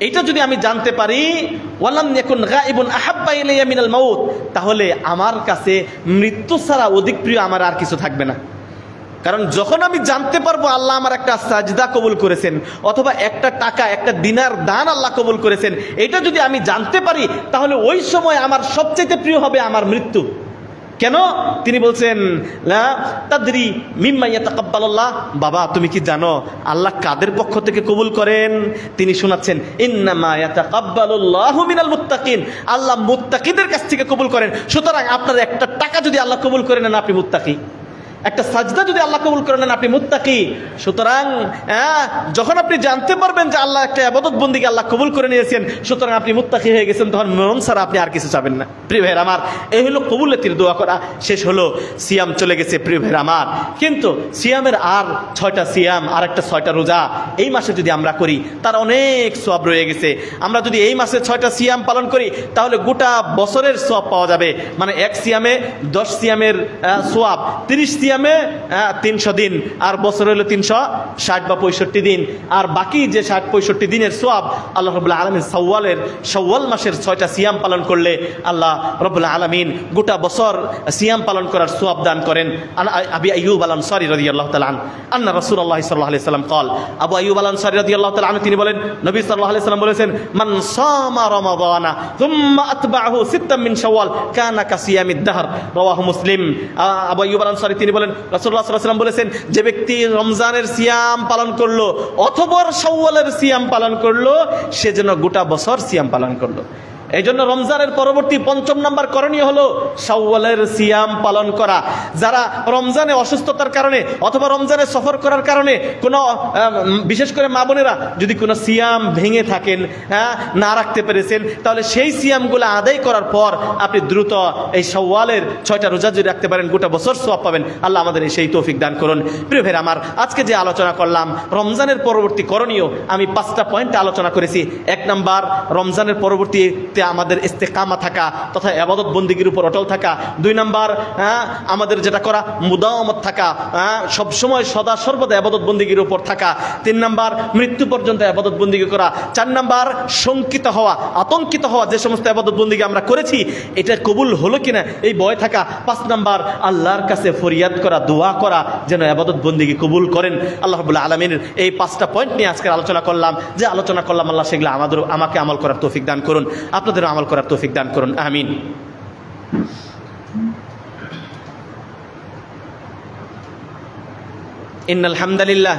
এটা যদি আমি জানতে পারি, ওয়ালাম ইয়াকুন গায়িবুন আহাব্বা ইলাইয়া মিনাল মাউত, তাহলে আমার কাছে মৃত্যু ছাড়া অধিক প্রিয় আমার আর কিছু থাকবে না। কারণ যখন আমি জানতে পারবো আল্লাহ আমার একটা সাজদা কবুল করেছেন, অথবা একটা টাকা, একটা দিনার দান আল্লাহ কবুল করেছেন, এটা যদি আমি জানতে পারি, তাহলে ওই সময় আমার সবচেয়ে প্রিয় হবে আমার মৃত্যু। কেন? তিনি বলছেন, লা তাদরি মিম্মা ইয়াতাকাব্বালুল্লাহ, বাবা তুমি কি জানো আল্লাহ কাদের পক্ষ থেকে কবুল করেন? তিনি শোনাচ্ছেন, ইন্নামা ইয়াতাকাব্বালুল্লাহু মিনাল মুত্তাকিন, আল্লাহ মুত্তাকিদের কাছ থেকে কবুল করেন। সুতরাং আপনার একটা টাকা যদি আল্লাহ কবুল করে নেন, আপনি মুত্তাকি। একটা সাজদা যদি আল্লাহ কবুল করে নেন, আপনি মুত্তাকি। সুতরাং যখন আপনি জানতে পারবেন যে আল্লাহ একটা ইবাদত বন্দেগী আল্লাহ কবুল করে নিয়েছেন, সুতরাং আপনি মুত্তাকি হয়ে গেছেন, তখন মরণ ছাড়া আপনি আর কিছু চাবেন না। প্রিয় ভাইয়ের আমার, এই হলো কবুলাতির দোয়া করা। শেষ হলো, সিয়াম চলে গেছে প্রিয় ভাইয়ের আমার, কিন্তু সিয়ামের আর 6টা সিয়াম, আর একটা 6টা রোজা এই মাসে যদি আমরা করি, তার অনেক সওয়াব রয়ে গেছে। আমরা যদি এই মাসে 6টা সিয়াম পালন করি, তাহলে গোটা বছরের সওয়াব পাওয়া যাবে। মানে এক সিয়ামে 10 সিয়ামের সওয়াব, 30 সিয়ামে 300 দিন, আর বছর হলো 360 বা 65 দিন। আর বাকি যে 60-65 দিনের সওয়াব আল্লাহ রাব্বুল আলামিন শাওয়াল মাসের 6টা সিয়াম পালন করলে আল্লাহ রাব্বুল আলামিন গোটা বছর সিয়াম পালন করার সওয়াব দান করেন। আবি আইয়ুব আল আনসারী রাদিয়াল্লাহু তাআলা আনহু আন্না রাসূলুল্লাহ সাল্লাল্লাহু আলাইহি ওয়াসাল্লাম قال, আবু আইয়ুব আল আনসারী রাদিয়াল্লাহু তাআলা আনহু তিনি বলেন, নবী সাল্লাল্লাহু আলাইহি ওয়াসাল্লাম বলেছেন, মান সামা রমাদানা থুম্মা আতবাহু সিত্তাম মিন শাওয়াল কানা কাসিয়ামিদ দাহর, রাওয়াহু মুসলিম। আবু আইয়ুব আল আনসারী তিনি বলেন, রাসূলুল্লাহ সাল্লাল্লাহু আলাইহি ওয়াসাল্লাম বলেছেন, যে ব্যক্তি রমজানের সিয়াম পালন করলো অথবা শাওয়ালের সিয়াম পালন করলো, সে যেন গোটা বছর সিয়াম পালন করলো। এই জন্য রমজানের পরবর্তী 5ম নাম্বার করণীয় হলো শাওয়ালের সিয়াম পালন করা। যারা রমজানে অসুস্থতার কারণে অথবা রমজানে সফর করার কারণে কোনো বিশেষ করে মা বোনেরা যদি কোনো সিয়াম ভেঙে থাকেন, না রাখতে পেরেছেন, তাহলে সেই সিয়ামগুলো আদায় করার পর আপনি দ্রুত এই শাওয়ালের 6টা রোজা যদি রাখতে পারেন, গোটা বছর সওয়াব পাবেন। আল্লাহ আমাদের সেই তৌফিক দান করুন। প্রিয় ভাইরা আমার, আজকে যে আলোচনা করলাম রমজানের পরবর্তী করণীয়, আমি 5টা পয়েন্টে আলোচনা করেছি। 1 নাম্বার, রমজানের পরবর্তীতে আমাদের ইস্তেকামা থাকা তথা ইবাদত বন্দেগীর উপর অটল থাকা। 2 নাম্বার, আমাদের যেটা করা মুদাওয়ামত থাকা, সব সময় সদা সর্বদা ইবাদত বন্দেগীর উপর থাকা। 3 নাম্বার, মৃত্যু পর্যন্ত ইবাদত বন্দেগী করা। 4 নাম্বার, শঙ্কিত হওয়া, আতঙ্কিত হওয়া, যে সমস্ত ইবাদত বন্দেগী আমরা করেছি এটা কবুল হলো কিনা এই ভয় থাকা। 5 নাম্বার, আল্লাহর কাছে ফরিয়াদ করা, দোয়া করা যেন ইবাদত বন্দেগী কবুল করেন। আল্লাহ রাব্বুল আলামিনের এই 5টা পয়েন্ট নিয়ে আজকে আলোচনা করলাম। যে আলোচনা করলাম আল্লাহ সেগুলো আমাকে আমল করার তৌফিক দান করুন, আপনাদের আমল করার তৌফিক দান করুন, আমিন। إن الحمد لله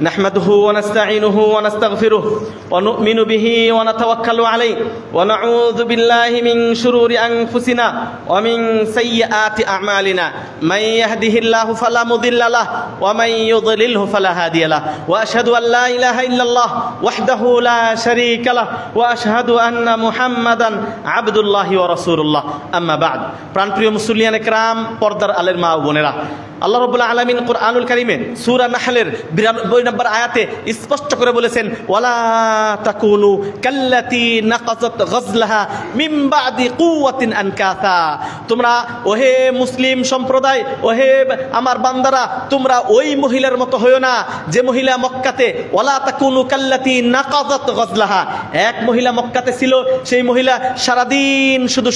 نحمده ونستعينه ونستغفره ونؤمن به ونتوكل عليه ونعوذ بالله من شرور أنفسنا ومن سيئات أعمالنا من يهده الله فلا مضل له ومن يضلله فلا هادي له وأشهد أن لا إله إلا الله وحده لا شريك له وأشهد أن محمدا عبد الله ورسول الله أما بعد প্রাণপ্রিয় মুসলিয়ান একরাম, পর্দার আলের মা ও বোনেরা, আল্লাহ রাব্বুল আলামিন কুরআনুল কারীমে সূরা নাহলের 92 নম্বর আয়াতে স্পষ্ট করে বলেছেন, ওয়ালা তাকুনু কাল্লাতী নাকাযাত গজলাহা মিন বাদি কুওয়াতিন আনকাসা, তোমরা ওহে মুসলিম সম্প্রদায়, ওহে আমার বান্দারা, তোমরা ওই মহিলার মতো হয়ো না যে মহিলা মক্কাতে, ওয়ালা তাকুনু কাল্লাতী নাকাযাত গজলাহা, এক মহিলা মক্কাতে ছিল, সেই মহিলা সারাদিন শুধু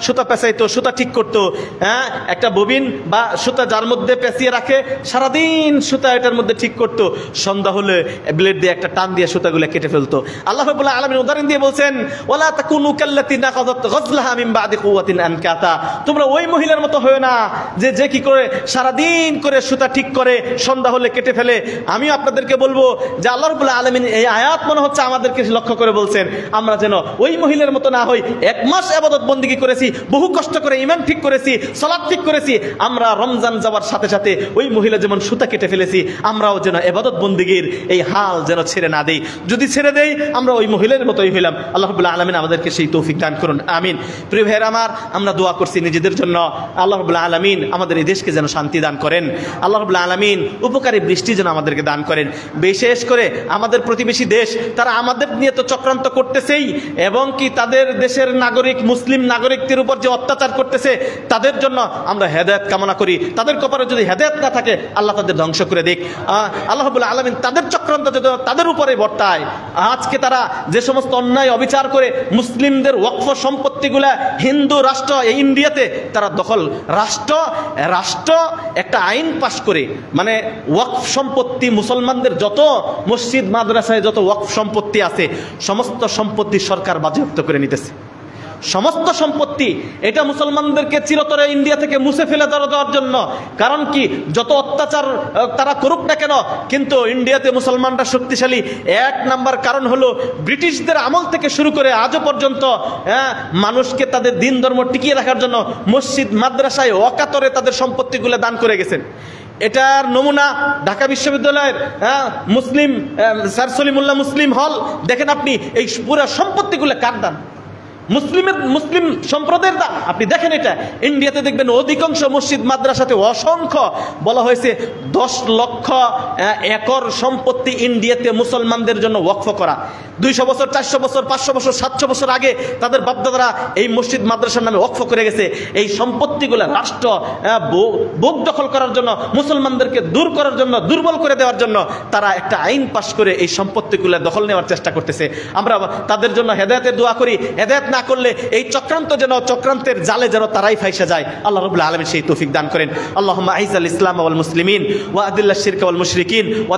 সুতা পেঁচাইতো, সুতা ঠিক করতো। একটা ববিন বা সুতা যার মধ্যে পেঁচিয়ে রাখে, সারাদিন সুতা এটার মধ্যে ঠিক করতো, সন্ধ্যা হলে ব্লেড দিয়ে একটা টান দিয়ে সুতাগুলো কেটে ফেলতো। আল্লাহ রাব্বুল আলামিন উদাহরণ দিয়ে বলছেন, ওয়ালা তাকুনু কাল্লাতী নাকাযাত গজলাহা মিন বাদি কুওয়াতিন আনকাসা, তোমরা ওই মহিলার মতো হয়ো না যে কি করে সারাদিন করে সুতা ঠিক করে সন্ধ্যা হলে কেটে ফেলে। আমি আপনাদেরকে বলবো যে আল্লাহ রাব্বুল আলামিন এই আয়াত মনে হচ্ছে আমাদেরকে লক্ষ্য করে বলছেন, আমরা যেন ওই মহিলার মতো না হই। 1 মাস ইবাদত বন্দেগী করেছি, বহু কষ্ট করে ঈমান ঠিক করেছি, সালাত ঠিক করেছি, আমরা রমজান যাওয়ার সাথে সাথে ওই মহিলা যেমন সুতা কেটে ফেলেছি, আমরাও যেন ইবাদত বন্দিগির এই হাল যেন ছেড়ে না দেই। যদি ছেড়ে দেই আমরা ওই মহিলার মতোই হইলাম। আল্লাহ রাব্বুল আলামিন আমাদেরকে সেই তৌফিক দান করুন, আমিন। প্রিয় ভাইয়েরা আমার, আমরা দোয়া করছি নিজেদের জন্য, আল্লাহ রাব্বুল আলামিন আমাদের এই দেশকে যেন শান্তি দান করেন, আল্লাহ রাব্বুল আলামিন উপকারী বৃষ্টি যেন আমাদেরকে দান করেন। বিশেষ করে আমাদের প্রতিবেশী দেশ, তারা আমাদের নিয়ে তো চক্রান্ত করতেছেই, এবং কি তাদের দেশের নাগরিক মুসলিম নাগরিকদের উপর যে অত্যাচার করতেছে, তাদের জন্য আমরা হেদায়েত কামনা করি। তাদের কপালে যদি হেদায়েত না থাকে, আল্লাহ তাদের ধ্বংস করে দিক। আল্লাহ রাব্বুল আলামিন তাদের চক্রান্ত যেন তাদের উপরে বর্তায়। আজকে তারা যে সমস্ত অন্যায় অবিচার করে মুসলিমদের ওয়াকফ সম্পত্তিগুলা হিন্দু রাষ্ট্র এই ইন্ডিয়াতে তারা দখল, রাষ্ট্র একটা আইন পাশ করে, মানে ওয়াকফ সম্পত্তি মুসলমানদের যত মসজিদ মাদ্রাসায় যত ওয়াকফ সম্পত্তি আছে সমস্ত সম্পত্তি সরকার বাজেয়াপ্ত করে নিতেছে। সমস্ত সম্পত্তি এটা মুসলমানদেরকে চিরতরে ইন্ডিয়া থেকে মুছে ফেলে দেওয়ার জন্য। কারণ কি, যত অত্যাচার তারা করুক না কেন, কিন্তু ইন্ডিয়াতে মুসলমানরা শক্তিশালী। এক নাম্বার কারণ হলো ব্রিটিশদের আমল থেকে শুরু করে আজও পর্যন্ত মানুষকে তাদের দিন ধর্ম টিকিয়ে রাখার জন্য মসজিদ মাদ্রাসায় অকাতরে তাদের সম্পত্তিগুলো দান করে গেছেন। এটার নমুনা ঢাকা বিশ্ববিদ্যালয়ের মুসলিম স্যার সলিমুল্লাহ মুসলিম হল। দেখেন আপনি এই পুরো সম্পত্তিগুলো কার দান? মুসলিম সম্প্রদায়ের দান। আপনি দেখেন এটা ইন্ডিয়াতে দেখবেন অধিকাংশ মসজিদ মাদ্রাসাতে অসংখ্য বলা হয়েছে 10 লক্ষ একর সম্পত্তি ইন্ডিয়াতে মুসলমানদের জন্য ওয়াকফ করা। 200 বছর 400 বছর 500 বছর 700 বছর আগে তাদের বাপদাদারা এই মসজিদ মাদ্রাসার নামে ওয়াকফ করে গেছে। এই সম্পত্তিগুলো রাষ্ট্র ভোগ দখল করার জন্য, মুসলমানদেরকে দূর করার জন্য, দুর্বল করে দেওয়ার জন্য তারা একটা আইন পাশ করে এই সম্পত্তিগুলো দখল নেওয়ার চেষ্টা করতেছে। আমরা তাদের জন্য হেদায়েতের দোয়া করি। হেদায়েত না করলে এই চক্রান্তের জালে যেন তারাই ফাইসা যায়। আল্লাহ রাব্বুল আলামিন সেই তৌফিক দান করেন। আল্লাহুম্মা আইজ্জাল ইসলাম ওয়াল মুসলিমিন ওয়া আদিল্লাশ শিরকা ওয়াল মুশরিকিন ওয়া